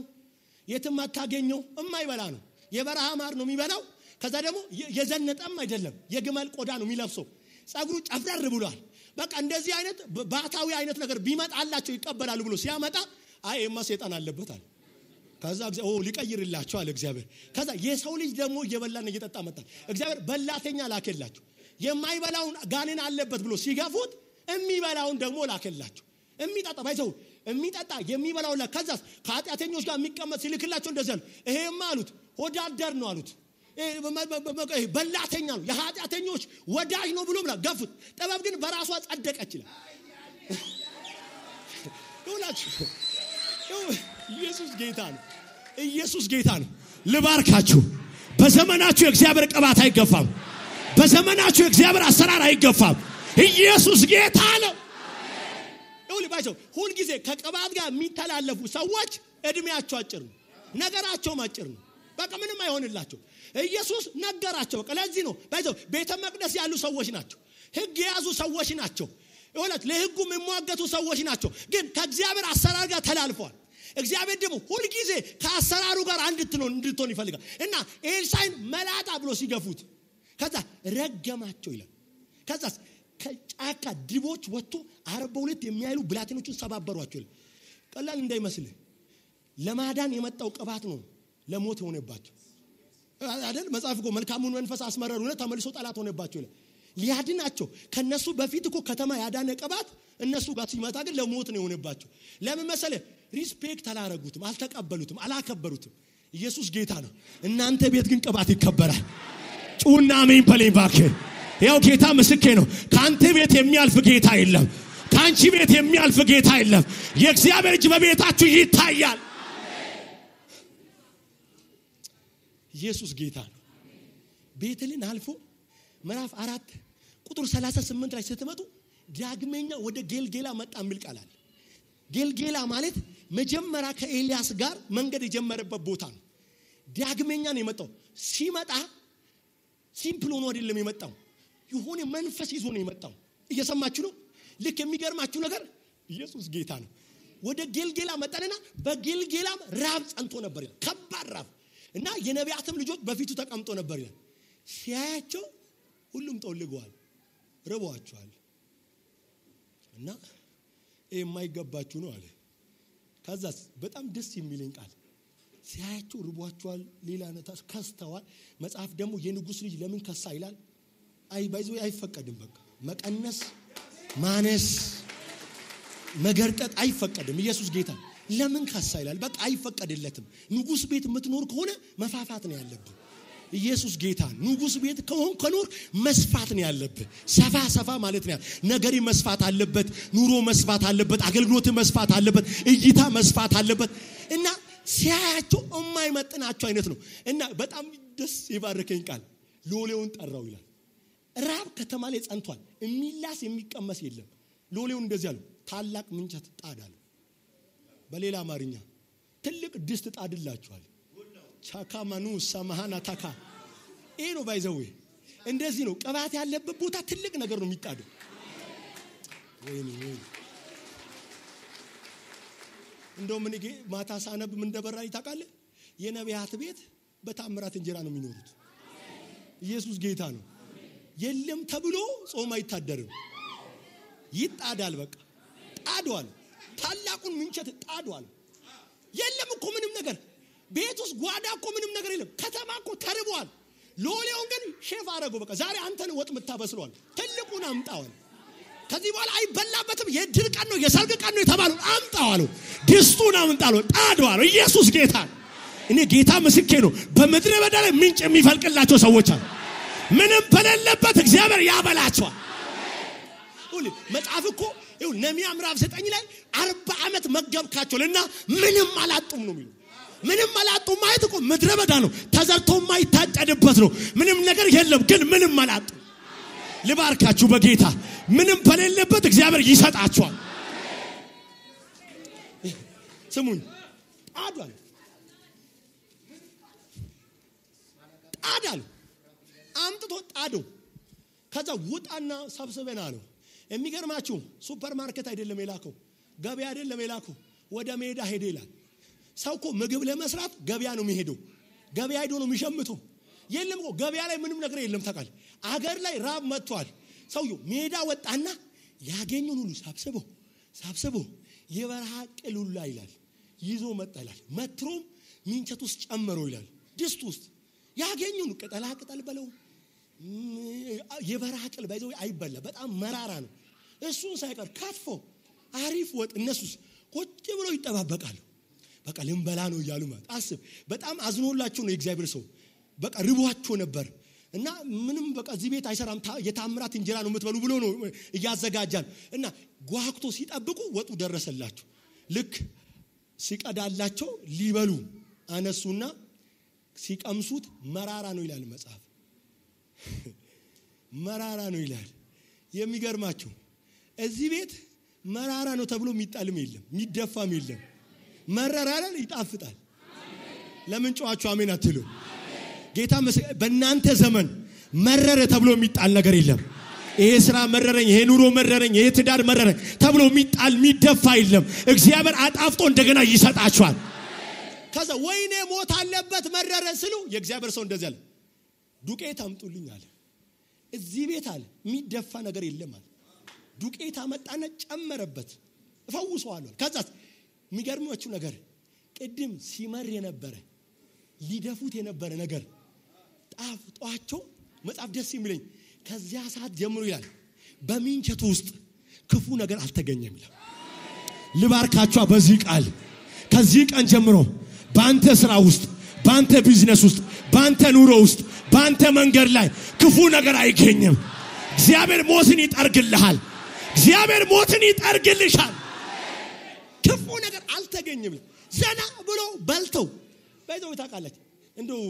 Speaker 1: የትም አታገኘው የማይበላ ነው። የበረሃ ማር ነው የሚበላው። ከዛ ደግሞ የዘነጠም አይደለም የግመል ቆዳ ነው የሚለብሰው። ጸጉሩ ጨፍረር ብሏል። በቃ እንደዚህ አይነት ባታዊ አይነት ነገር ቢመጣላቸው ይቀበላሉ ብሎ ሲያመጣ አይ እማ ሰይጣን አለበት አለ። ከዛ ሊቀይርላቸው አለ እግዚአብሔር። ከዛ የሰው ልጅ ደግሞ እየበላና እየጠጣ መጣ። እግዚአብሔር በላተኛ ላከላቸው። የማይበላውን ጋኔን አለበት ብሎ ሲገፉት የሚበላውን ደግሞ ላከላቸው። የሚጠጣ ባይዘው የሚጠጣ የሚበላው ላ ከዛ ከኃጢአተኞች ጋር የሚቀመጥ ሲልክላቸው እንደዚህ አሉ። ይሄማ አሉት ወዳደር ነው አሉት። በላተኛ ነው የኃጢአተኞች ወዳጅ ነው ብሎ ብላ ገፉት። ጥበብ ግን በራሷ ጸደቀች ይላል። ሁላችሁ ኢየሱስ ጌታ ነው። ኢየሱስ ጌታ ነው። ልባርካችሁ። በዘመናችሁ የእግዚአብሔር ቅባት አይገፋም። በዘመናችሁ የእግዚአብሔር አሰራር አይገፋም። ኢየሱስ ጌታ ነው። ሁሉ ጊዜ ከቅባት ጋር የሚተላለፉ ሰዎች እድሜያቸው አጭር ነው፣ ነገራቸው አጭር ነው። በቃ ምንም አይሆንላቸው። ኢየሱስ ነገራቸው። በቃ ለዚህ ነው ቤተ መቅደስ ያሉ ሰዎች ናቸው። ሕግ የያዙ ሰዎች ናቸው። ይኸውልህ ለሕጉም የሚሟገቱ ሰዎች ናቸው። ግን ከእግዚአብሔር አሰራር ጋር ተላልፈዋል። እግዚአብሔር ደግሞ ሁሉ ጊዜ ከአሰራሩ ጋር እንድትሆን ይፈልጋል። እና ኤልሳዕን መላጣ ብሎ ሲገፉት ከዛ ረገማቸው ይላል። ከዛ ከጫካ ድቦች ወጥቶ 42 የሚያይሉ ብላቴኖችን ሰባበሯቸው ይላል። ቀላል እንዳይመስልህ ለማዳን የመጣው ቅባት ነው ለሞት ሆነባቸው አይደል? መጽሐፍ እኮ መልካሙን መንፈስ አስመረሩና ተመልሶ ጠላት ሆነባቸው ይላል። ሊያድናቸው ከነሱ በፊት እኮ ከተማ ያዳነ ቅባት እነሱ ጋር ሲመጣ ግን ለሞት ነው የሆነባቸው። ለምን መሰለህ? ሪስፔክት አላረጉትም፣ አልተቀበሉትም፣ አላከበሩትም። ኢየሱስ ጌታ ነው። እናንተ ቤት ግን ቅባት ይከበራል። ጩና አሜን በለኝ እባክህ። ያው ጌታ ምስክሬ ነው። ካንተ ቤት የሚያልፍ ጌታ የለም። ካንቺ ቤት የሚያልፍ ጌታ የለም። የእግዚአብሔር እጅ በቤታችሁ ይታያል። ኢየሱስ ጌታ ነው። ቤተልን አልፎ ምዕራፍ 4 ቁጥር 38 ላይ ስትመጡ ዳግመኛ ወደ ጌልጌላ መጣ የሚል ቃል አለ። ጌልጌላ ማለት መጀመሪያ ከኤልያስ ጋር መንገድ የጀመረበት ቦታ ነው። ዳግመኛ ነው የመጣው። ሲመጣ ሲምፕል ሆኖ አይደለም የመጣው፣ የሆነ መንፈስ ይዞ ነው የመጣው። እየሰማችሁ ነው? ልክ የሚገርማችሁ ነገር ኢየሱስ ጌታ ነው። ወደ ጌልጌላ መጣና በጌልጌላም ራብ ጸንቶ ነበር ይላል። ከባድ ራብ እና የነቢያትም ልጆች በፊቱ ተቀምጦ ነበር ይላል። ሲያያቸው ሁሉም ጠውልገዋል፣ ርቧቸዋል። እና የማይገባችሁ ነው አለ። ከዛስ በጣም ደስ የሚለኝ ቃል ሲያያቸው ርቧቸዋል፣ ሌላ ነታስ ከስተዋል። መጽሐፍ ደግሞ የንጉስ ልጅ ለምን ከሳ ይላል። ባይዘው አይፈቀድም። በቃ መቀነስ፣ ማነስ፣ መገርጠጥ አይፈቀድም። ኢየሱስ ጌታ ለምን ከሳ ይላል። በቃ አይፈቀድለትም። ንጉስ ቤት የምትኖር ከሆነ መፋፋት ነው ያለብህ። ኢየሱስ ጌታ ንጉስ ቤት ከኖር መስፋት ነው ያለብህ። ሰፋ ማለት ነው። ነገሪ መስፋት አለበት፣ ኑሮ መስፋት አለበት፣ አገልግሎት መስፋት አለበት፣ እይታ መስፋት አለበት። እና ሲያያቸው የማይመጥናቸው አይነት ነው። እና በጣም ደስ ይባርከኝ ቃል ሎሌውን ጠራው ይላል። ራብ ከተማ ላይ ጸንቷል። የሚላስ የሚቀመስ የለም። ሎሌውን እንደዚህ አለው፣ ታላቅ ምንቸት ጣዳለው። በሌላ አማርኛ ትልቅ ድስት ጣድላችኋል ቻካማኑ ሰማሃና ታካ ነው ባይዘው እንደዚህ ነው ቅባት ያለበት ቦታ ትልቅ ነገር ነው የሚጣደው ወይኔ እንደው ምን ማታ ሳነብ ምን እንደበራኝ ታውቃለህ የነቢያት ቤት በታምራት እንጀራ ነው የሚኖሩት ኢየሱስ ጌታ ነው የለም ተብሎ ጾም አይታደርም ይጣዳል በቃ ጣዷል ታላቁን ምንቸት ጣዷል የለም እኮ ምንም ነገር ቤት ውስጥ ጓዳ እኮ ምንም ነገር የለም ከተማ እኮ ተርቧል ሎሌውን ግን ሼፍ አረገው በቃ ዛሬ አንተን ወጥ መታበስሏል ትልቁን አምጣዋል ከዚህ በኋላ አይበላበትም የድር ቀን ነው የሰርግ ቀን ነው የተባለው አምጣዋለው ድስቱን አምጣለው ጣዷል ኢየሱስ ጌታ እኔ ጌታ ምስክሬ ነው በመድረ በዳ ላይ ምንጭ የሚፈልቅላቸው ሰዎች አሉ ምንም በሌለበት እግዚአብሔር ያበላቸዋል ሁሉ መጽሐፍ እኮ ነህምያ ምዕራፍ 9 ላይ 40 ዓመት መገብካቸውና ምንም አላጡም ነው የሚለው ምንም አላጡም ማለት እኮ ምድረ በዳ ነው ተዘርቶ የማይታጨድበት ነው ምንም ነገር የለም ግን ምንም አላጡ ልባርካችሁ በጌታ ምንም በሌለበት እግዚአብሔር ይሰጣቸዋል ስሙኝ ጣዳል አምጥቶ ጣዶ ከዛ ውጣና ሰብስበና ነው የሚገርማችሁ ሱፐርማርኬት አይደለም የላከው ገበያ አይደለም የላከው ወደ ሜዳ ሄደ ይላል ሰውኮ ምግብ ለመስራት ገበያ ነው የሚሄደው ገበያ ሄዶ ነው የሚሸምተው የለም እኮ ገበያ ላይ ምንም ነገር የለም ታውቃለህ አገር ላይ ራብ መጥቷል ሰውየው ሜዳ ወጣና ያገኙን ሁሉ ሳብስቦ የበረሃ ቅሉላ ይላል ይዞ መጣላል መትሮም ምንቸት ውስጥ ጨመሮ ይላል ድስት ውስጥ ያገኙን ቅጠል በለው የበረሃ ቅል ባይዘው አይበላ በጣም መራራ ነው እሱን ሳይቀር ካትፎ አሪፍ ወጥ እነሱስ ቁጭ ብለው ይጠባበቃሉ በቃ ልንበላ ነው ይያሉ ማለት አስብ በጣም አዝኖላቸው ነው የእግዚአብሔር ሰው በቃ ርቧቸው ነበር እና ምንም በቃ እዚህ ቤት አይሰራም የታምራት እንጀራ ነው የምትበሉ ብሎ ነው ያዘጋጃል እና ጓክቶ ሲጠብቁ ወጡ ደረሰላቸው ልክ ሲቀዳላቸው ሊበሉ አነሱና ሲቀምሱት መራራ ነው ይላል መጽሐፍ መራራ ነው ይላል የሚገርማችሁ እዚህ ቤት መራራ ነው ተብሎ የሚጣልም የለም የሚደፋም የለም መራራ ይጣፍጣል ለምን ጮአችሁ አሜን አትሉ ጌታ በእናንተ ዘመን መረረ ተብሎ የሚጣል ነገር የለም ይሄ ስራ መረረኝ ይሄ ኑሮ መረረኝ ይሄ ትዳር መረረኝ ተብሎ የሚጣል የሚደፋ የለም እግዚአብሔር አጣፍጦ እንደገና ይሰጣችኋል ከዛ ወይኔ ሞት አለበት መረረ ስሉ የእግዚአብሔር ሰው እንደዚህ አለ ዱቄት አምጡልኝ አለ እዚህ ቤት አለ የሚደፋ ነገር የለም አለ ዱቄት አመጣና ጨመረበት ፈውሰዋል ከዛ የሚገርማችሁ ነገር ቅድም ሲመር የነበረ ሊደፉት የነበረ ነገር ጣፍጧቸው መጽሐፍ ደስ የሚለኝ ከዚያ ሰዓት ጀምሮ ይላል በሚንቸቱ ውስጥ ክፉ ነገር አልተገኘም ይላል ልባርካችሁ በዚህ ቃል ከዚህ ቀን ጀምሮ ባንተ ስራ ውስጥ ባንተ ቢዝነስ ውስጥ ባንተ ኑሮ ውስጥ ባንተ መንገድ ላይ ክፉ ነገር አይገኝም እግዚአብሔር ሞትን ይጠርግልሃል እግዚአብሔር ሞትን ይጠርግልሻል ክፉ ነገር አልተገኘም ዘና ብሎ በልተው ባይዘው ታውቃላችሁ እንደው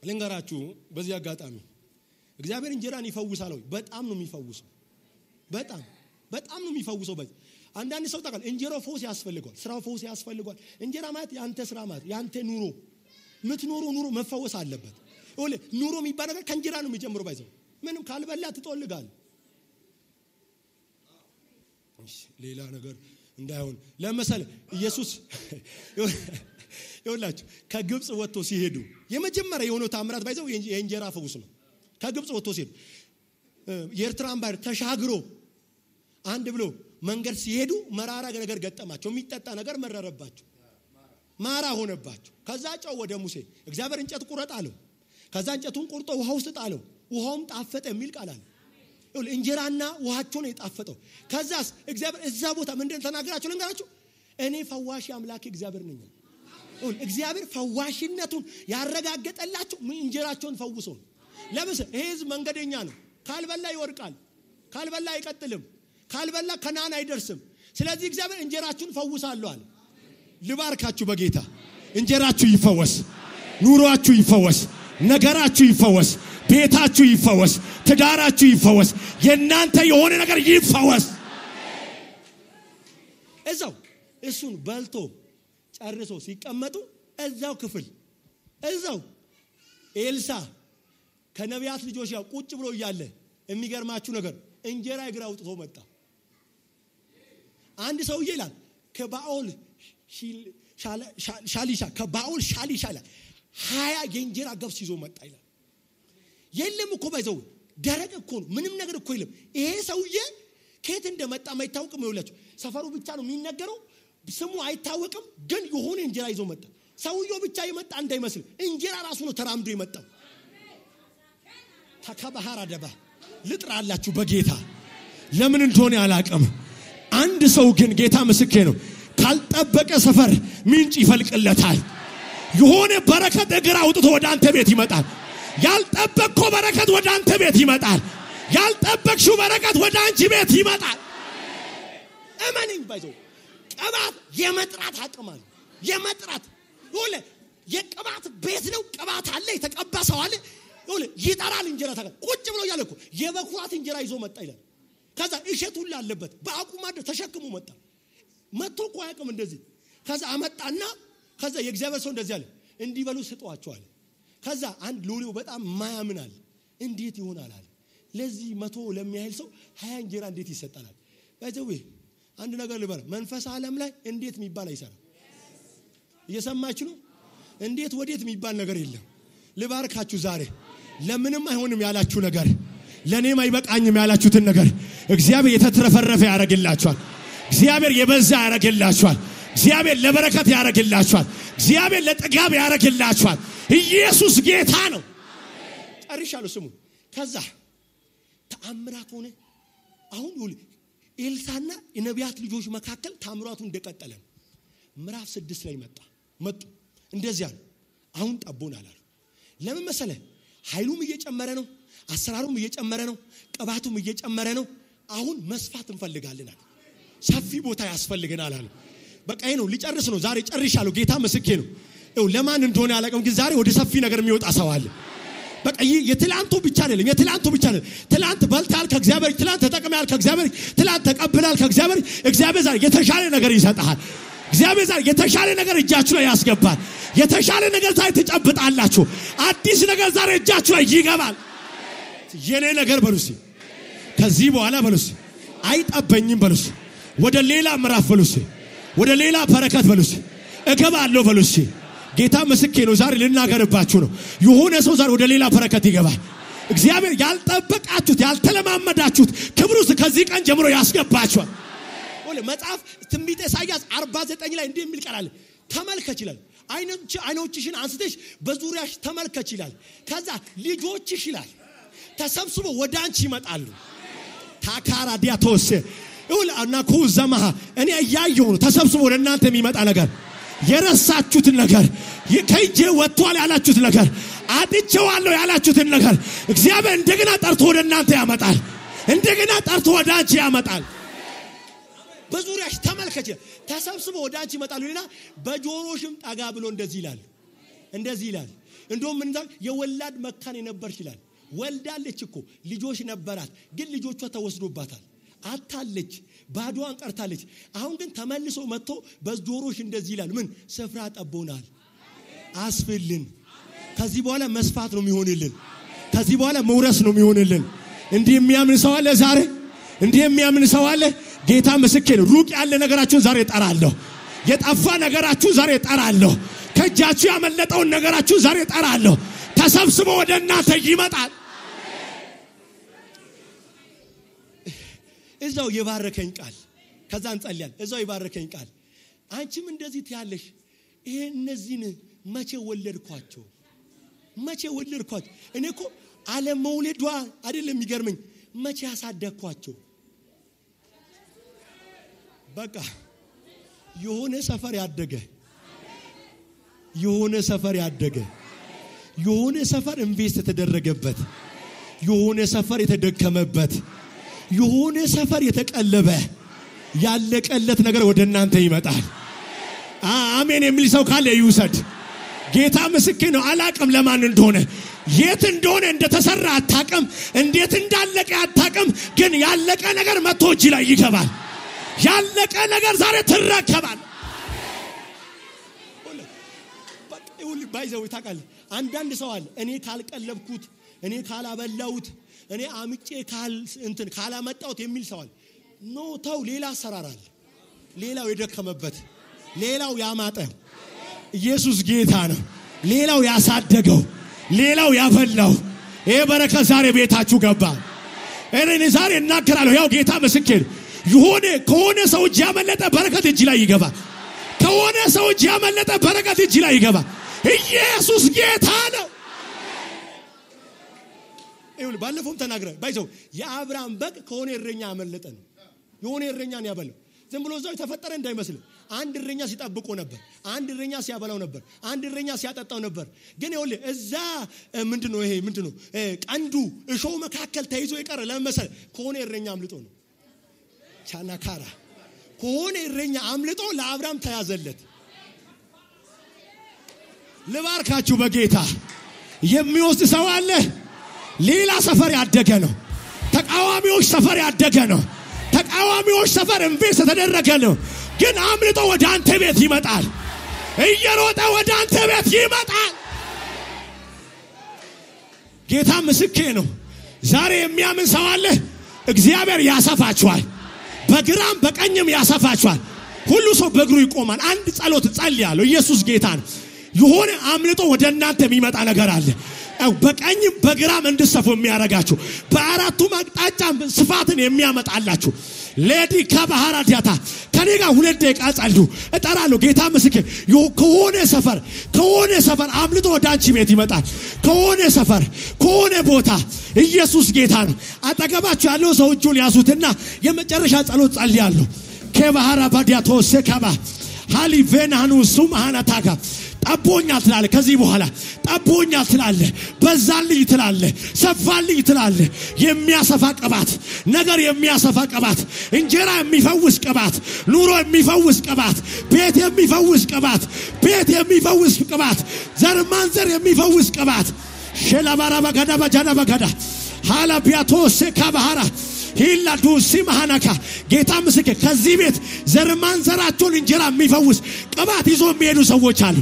Speaker 1: ልንገራችሁ በዚህ አጋጣሚ እግዚአብሔር እንጀራን ይፈውሳል በጣም ነው የሚፈውሰው በጣም ነው የሚፈውሰው በዚህ አንዳንድ ሰው ታውቃለህ እንጀራው ፈውስ ያስፈልጋል ስራው ፈውስ ያስፈልጋል እንጀራ ማለት ያንተ ስራ ማለት ያንተ ኑሮ ምትኖሩ ኑሮ መፈወስ አለበት ወለ ኑሮ የሚባል ነገር ከእንጀራ ነው የሚጀምረው ባይዘው ምንም ካልበላ ትጦልጋል ሌላ ነገር እንዳይሆን ለምሳሌ ኢየሱስ ይወላችሁ ከግብጽ ወጥቶ ሲሄዱ የመጀመሪያ የሆነው ታምራት ባይዘው የእንጀራ ፈውስ ነው ከግብጽ ወጥቶ ሲሄዱ የኤርትራን ባህር ተሻግሮ አንድ ብሎ መንገድ ሲሄዱ መራራ ነገር ገጠማቸው የሚጠጣ ነገር መረረባቸው ማራ ሆነባቸው ከዛ ጫው ወደ ሙሴ እግዚአብሔር እንጨት ቁረጥ አለው ከዛ እንጨቱን ቁርጦ ውሃ ውስጥ ጣለው ውሃውም ጣፈጠ የሚል ቃል አለ እንጀራና ውሃቸው ነው የጣፈጠው ከዛስ እግዚአብሔር እዛ ቦታ ምንድነው ተናገራቸው ልንገራችሁ እኔ ፈዋሽ አምላክ እግዚአብሔር ነኝ እግዚአብሔር ፈዋሽነቱን ያረጋገጠላቸው እንጀራቸውን ፈውሶ ለምን ህዝብ መንገደኛ ነው ካልበላ ይወርቃል ካልበላ አይቀጥልም ካልበላ ከናን አይደርስም ስለዚህ እግዚአብሔር እንጀራችሁን ፈውሳለሁ አለ ልባርካችሁ በጌታ እንጀራችሁ ይፈወስ ኑሮአችሁ ይፈወስ ነገራችሁ ይፈወስ ቤታችሁ ይፈወስ ትዳራችሁ ይፈወስ የናንተ የሆነ ነገር ይፈወስ እዛው እሱን በልቶ ጨርሶ ሲቀመጡ እዛው ክፍል እዛው ኤልሳ ከነቢያት ልጆች ጋር ቁጭ ብሎ እያለ የሚገርማችሁ ነገር እንጀራ እግር አውጥቶ መጣ። አንድ ሰውዬ ይላል ከባኦል ሻሊሻ 20 የእንጀራ ገብስ ይዞ መጣ ይላል። የለም እኮ ባይዘው ደረቅ እኮ ነው፣ ምንም ነገር እኮ የለም። ይሄ ሰውዬ ከየት እንደመጣ ማይታወቅም። ይኸውላችሁ ሰፈሩ ብቻ ነው የሚነገረው፣ ስሙ አይታወቅም። ግን የሆነ እንጀራ ይዞ መጣ። ሰውዬው ብቻ የመጣ እንዳይመስል እንጀራ ራሱ ነው ተራምዶ የመጣው። ተከባሃራ ደባ ልጥራላችሁ በጌታ ለምን እንደሆነ ያላቀም። አንድ ሰው ግን ጌታ ምስክሬ ነው ካልጠበቀ ሰፈር ምንጭ ይፈልቅለታል። የሆነ በረከት እግር አውጥቶ ወደ አንተ ቤት ይመጣል። ያልጠበቅከው በረከት ወደ አንተ ቤት ይመጣል። ያልጠበቅሽው በረከት ወደ አንቺ ቤት ይመጣል። እመንኝ ባይዘው ቅባት የመጥራት አቅም አለ። የመጥራት ሁሉ የቅባት ቤት ነው። ቅባት አለ፣ የተቀባ ሰው አለ። ሁሉ ይጠራል። እንጀራ ታቀ ቁጭ ብሎ ያለ እኮ የበኩራት እንጀራ ይዞ መጣ ይላል። ከዛ እሸት ሁሉ አለበት በአቁማድ ተሸክሞ መጣ። መጥቶ እኮ አያውቅም እንደዚህ። ከዛ አመጣና ከዛ የእግዚአብሔር ሰው እንደዚህ አለ እንዲበሉ ስጧቸዋል። ከዛ አንድ ሎሌው በጣም ማያምናል። እንዴት ይሆናል አለ። ለዚህ 100 ለሚያህል ሰው 20 እንጀራ እንዴት ይሰጣል? ባይዘው አንድ ነገር ልበል፣ መንፈስ ዓለም ላይ እንዴት የሚባል አይሰራም። እየሰማችሁ ነው? እንዴት ወዴት የሚባል ነገር የለም። ልባርካችሁ ዛሬ ለምንም አይሆንም ያላችሁ ነገር፣ ለኔም አይበቃኝም ያላችሁትን ነገር እግዚአብሔር የተትረፈረፈ ያረጋግላችኋል። እግዚአብሔር የበዛ ያረጋግላችኋል። እግዚአብሔር ለበረከት ያረጋግላችኋል። እግዚአብሔር ለጥጋብ ያረጋግላችኋል። ኢየሱስ ጌታ ነው። ጨርሻለሁ። ስሙ። ከዛ ተአምራት ሆነ። አሁን ኤልሳና የነቢያት ልጆች መካከል ተአምራቱ እንደቀጠለ ምዕራፍ 6 ላይ መጡ። እንደዚያ ነው። አሁን ጠቦናል አሉ። ለምን መሰለ? ኃይሉም እየጨመረ ነው፣ አሰራሩም እየጨመረ ነው፣ ቅባቱም እየጨመረ ነው። አሁን መስፋት እንፈልጋለን አሉ። ሰፊ ቦታ ያስፈልገናል አሉ። በቃ ይሄ ነው፣ ሊጨርስ ነው። ዛሬ ጨርሻለሁ። ጌታ ምስክሬ ነው። ለማን እንደሆነ ያላቀም ግን ዛሬ ወደ ሰፊ ነገር የሚወጣ ሰው አለ። በቃ የትላንቱ ብቻ አይደለም፣ የትላንቱ ብቻ አይደለም። ትላንት በልታል ከእግዚአብሔር፣ ትላንት ተጠቅመሃል ከእግዚአብሔር፣ ትላንት ተቀብላል ከእግዚአብሔር። እግዚአብሔር ዛሬ የተሻለ ነገር ይሰጣል። እግዚአብሔር ዛሬ የተሻለ ነገር እጃችሁ ላይ ያስገባል። የተሻለ ነገር ዛሬ ትጨብጣላችሁ። አዲስ ነገር ዛሬ እጃችሁ ላይ ይገባል። የኔ ነገር በሉስ ከዚህ በኋላ በሉስ አይጠበኝም በሉስ ወደ ሌላ ምዕራፍ በሉስ ወደ ሌላ በረከት በሉስ እገባለሁ በሉስ። ጌታ ምስክሬ ነው። ዛሬ ልናገርባችሁ ነው። የሆነ ሰው ዛሬ ወደ ሌላ በረከት ይገባል። እግዚአብሔር ያልጠበቃችሁት ያልተለማመዳችሁት ክብሩ ከዚህ ቀን ጀምሮ ያስገባችኋል። ወለ መጽሐፍ ትንቢተ ኢሳይያስ 49 ላይ እንዲህ የሚል ቃል አለ። ተመልከች ይላል። አይኖችሽን አንስተሽ በዙሪያሽ ተመልከች ይላል። ከዛ ልጆችሽ ይላል ተሰብስቦ ወደ አንቺ ይመጣሉ። ታካራ ዲያቶስ እና ኩዘማሃ እኔ ያያየው ነው። ተሰብስቦ ወደ እናንተ የሚመጣ ነገር፣ የረሳችሁትን ነገር፣ ከእጄ ወጥቷል ያላችሁት ነገር፣ አጥቼዋለሁ ያላችሁትን ነገር እግዚአብሔር እንደገና ጠርቶ ወደ እናንተ ያመጣል። እንደገና ጠርቶ ወደ አንቺ ያመጣል። በዙሪያሽ ተመልከች፣ ተሰብስቦ ወደ አንቺ ይመጣሉ ይላል። በጆሮሽም ጠጋ ብሎ እንደዚህ ይላል። እንደውም ምን ይላል? የወላድ መካን የነበርሽ ይላል። ወልዳለች እኮ ልጆች ነበራት፣ ግን ልጆቿ ተወስዶባታል። አታለች፣ ባዶዋን ቀርታለች። አሁን ግን ተመልሶ መጥቶ በጆሮሽ እንደዚህ ይላል። ምን ስፍራ ጠቦናል፣ አስፍልን። ከዚህ በኋላ መስፋት ነው የሚሆንልን። ከዚህ በኋላ መውረስ ነው የሚሆንልን። እንዲህ የሚያምን ሰው አለ ዛሬ? እንዲህ የሚያምን ሰው አለ? ጌታ ምስክሬ ነው። ሩቅ ያለ ነገራችሁን ዛሬ እጠራለሁ። የጠፋ ነገራችሁን ዛሬ እጠራለሁ። ከእጃችሁ ያመለጠውን ነገራችሁን ዛሬ እጠራለሁ። ተሰብስቦ ወደ እናንተ ይመጣል። እዛው የባረከኝ ቃል ከዛ እንጸልያለን። እዛው የባረከኝ ቃል አንቺም እንደዚህ ትያለሽ። ይሄ እነዚህን መቼ ወለድኳቸው? እኔ እኮ አለ መውለዷ አይደለም የሚገርመኝ፣ መቼ ያሳደግኳቸው? በቃ የሆነ ሰፈር ያደገ የሆነ ሰፈር ኢንቨስት የተደረገበት፣ የሆነ ሰፈር የተደከመበት፣ የሆነ ሰፈር የተቀለበ ያለቀለት ነገር ወደ እናንተ ይመጣል። አሜን የሚል ሰው ካለ ይውሰድ። ጌታ ምስክሬ ነው። አላቅም ለማን እንደሆነ፣ የት እንደሆነ እንደተሰራ አታቅም፣ እንዴት እንዳለቀ አታቅም። ግን ያለቀ ነገር መጥቶ እጅ ላይ ይገባል። ያለቀ ነገር ዛሬ ትረከባል። ባይዘው ታውቃል አንዳንድ ሰው አለ እኔ ካልቀለብኩት እኔ ካላበላውት እኔ አምጬ ካላመጣውት የሚል ሰው አለ ኖ ተው ሌላ ሰራራል ሌላው የደከመበት ሌላው ያማጠ ኢየሱስ ጌታ ነው ሌላው ያሳደገው ሌላው ያበላው ይሄ በረከት ዛሬ ቤታችሁ ገባ እኔ ዛሬ እናገራለሁ ያው ጌታ መስክር ከሆነ ሰው እጅ ያመለጠ በረከት እጅ ላይ ይገባ ከሆነ ሰው እጅ ያመለጠ በረከት እጅ ላይ ይገባ ኢየሱስ ጌታ ነው ይሁን ባለፈውም ተናግረ ባይዘው የአብርሃም በግ ከሆነ እረኛ ያመለጠ ነው የሆነ እረኛን ያበለው ዝም ብሎ እዛው ተፈጠረ እንዳይመስል አንድ እረኛ ሲጠብቆ ነበር አንድ እረኛ ሲያበላው ነበር አንድ እረኛ ሲያጠጣው ነበር ግን ይኸውልህ እዛ ምንድነው ቀንዱ እሾው መካከል ተይዞ የቀረ ለመሰለ ከሆነ እረኛ አምልጦ ነው ቻናካራ ከሆነ እረኛ አምልጦ ለአብርሃም ተያዘለት ልባርካችሁ በጌታ የሚወስድ ሰው አለ ሌላ ሰፈር ያደገ ነው ተቃዋሚዎች ሰፈር ያደገ ነው ተቃዋሚዎች ሰፈር እንቤስ ተደረገ ነው ግን አምልጦ ወደ አንተ ቤት ይመጣል እየሮጠ ወደ አንተ ቤት ይመጣል ጌታ ምስክሬ ነው ዛሬ የሚያምን ሰው አለ እግዚአብሔር ያሰፋችኋል በግራም በቀኝም ያሰፋችኋል ሁሉ ሰው በእግሩ ይቆማል አንድ ጸሎት ጸልያለሁ ኢየሱስ ጌታ ነው የሆነ አምልጦ ወደ እናንተ የሚመጣ ነገር አለ በቀኝም በግራም እንድሰፉ የሚያረጋችሁ በአራቱ አቅጣጫ ስፋትን የሚያመጣላችሁ ሌዲ ከባህራ ዲያታ ከኔጋ 2 ደቂቃ ጸልዩ እጠራለሁ ጌታ ምስክር ከሆነ ሰፈር አምልጦ ወደ አንቺ ቤት ይመጣል ከሆነ ቦታ ኢየሱስ ጌታ ነው አጠገባችሁ ያለው ሰው እጁን ያዙትና የመጨረሻ ጸሎት ጸልያለሁ ከባህራ ባዲያቶ ሰከባ ሃሊቬናኑ ሱማሃናታጋ ጠቦኛል ትላለ ከዚህ በኋላ ጠቦኛል ትላለ በዛልኝ ትላለ ሰፋልኝ ትላለ የሚያሰፋ ቅባት ነገር የሚያሰፋ ቅባት እንጀራ የሚፈውስ ቅባት ኑሮ የሚፈውስ ቅባት ቤት የሚፈውስ ቅባት ዘር ማንዘር የሚፈውስ ቅባት ሸላባራ በገዳ ሃላቢያቶ ሰካባራ ሂላ ዱሲ ማሃናካ ጌታ ምስክር ከዚህ ቤት ዘር ማንዘራቸውን እንጀራ የሚፈውስ ቅባት ይዞ የሚሄዱ ሰዎች አሉ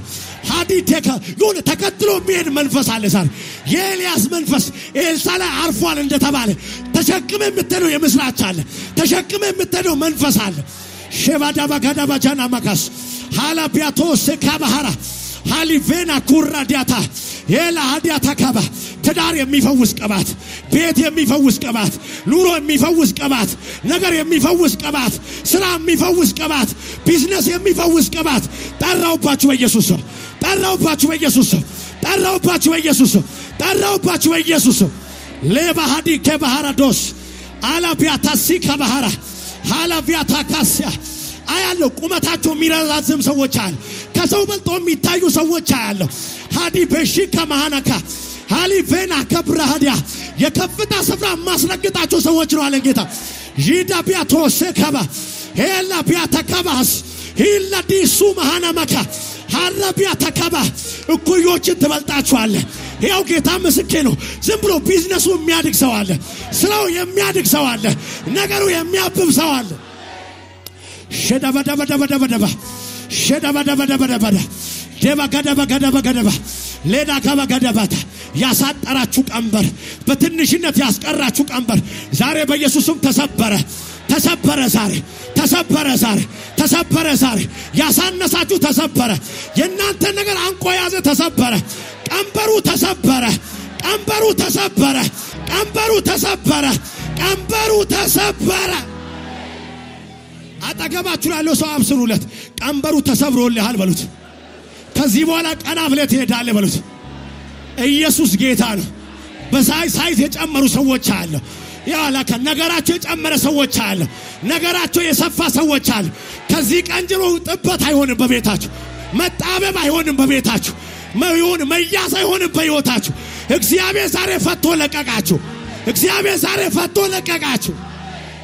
Speaker 1: ሀዲቴካ ይሁን ተከትሎ የሚሄድ መንፈስ አለ ዛሬ የኤልያስ መንፈስ ኤልሳ ላይ አርፏል እንደተባለ ተሸክመ የምትሄደው የምስራች አለ ተሸክመ የምትሄደው መንፈስ አለ ሸባዳ ባጋዳ ባጃና ማካስ ሃላቢያቶ ሰካባራ ሃሊቬና ኩራዲያታ የላ ሀዲያታ ካባ ትዳር የሚፈውስ ቅባት ቤት የሚፈውስ ቅባት ኑሮ የሚፈውስ ቅባት ነገር የሚፈውስ ቅባት ስራ የሚፈውስ ቅባት ቢዝነስ የሚፈውስ ቅባት ጠራውባችሁ በኢየሱስ ለባሃዲ ከባሃራዶስ አላቢያታ ሲከባሃራ ሃላቢያታ ካሲያ አያለው ቁመታቸው የሚረዛዝም ሰዎች አሉ ከሰው በልጦ የሚታዩ ሰዎች አያለው ሃዲ በሽካ ማሃናካ ሃሊቬና ከብራሃዲያ የከፍታ ስፍራ ማስረግጣቸው ሰዎች ነው አለ ጌታ ጂዳ ቢያቶ ሰከባ ሄላ ቢያተከባስ ሂላ ዲሱ ማሃናማካ ሃራቢያ ተከባ እኩዮችን ትበልጣችኋለ ያው ጌታ ምስክሬ ነው ዝም ብሎ ቢዝነሱ የሚያድግ ሰው አለ ስራው የሚያድግ ሰው አለ ነገሩ የሚያብብ ሰው አለ ሸዳባዳባዳባዳባ ደባጋዳባጋዳባጋዳባ ሌዳ ጋባጋዳባታ ያሳጠራችሁ ቀንበር በትንሽነት ያስቀራችሁ ቀንበር ዛሬ በኢየሱስም ተሰበረ ዛሬ ያሳነሳችሁ ተሰበረ የናንተ ነገር አንቆ ያዘ ተሰበረ ቀንበሩ ተሰበረ አጠገባችሁ ያለው ሰው አብስሩለት ቀንበሩ ተሰብሮልሃል በሉት ከዚህ በኋላ ቀና ብለህ ትሄዳለህ በሉት ኢየሱስ ጌታ ነው በሳይዝ የጨመሩ ሰዎች አሉ ያላከ ነገራቸው የጨመረ ሰዎች አሉ ነገራቸው የሰፋ ሰዎች አሉ ከዚህ ቀን ጀምሮ ጥበት አይሆንም በቤታችሁ መጣበብ አይሆንም በቤታችሁ መያዝ አይሆንም በሕይወታችሁ እግዚአብሔር ዛሬ ፈቶ ለቀቃችሁ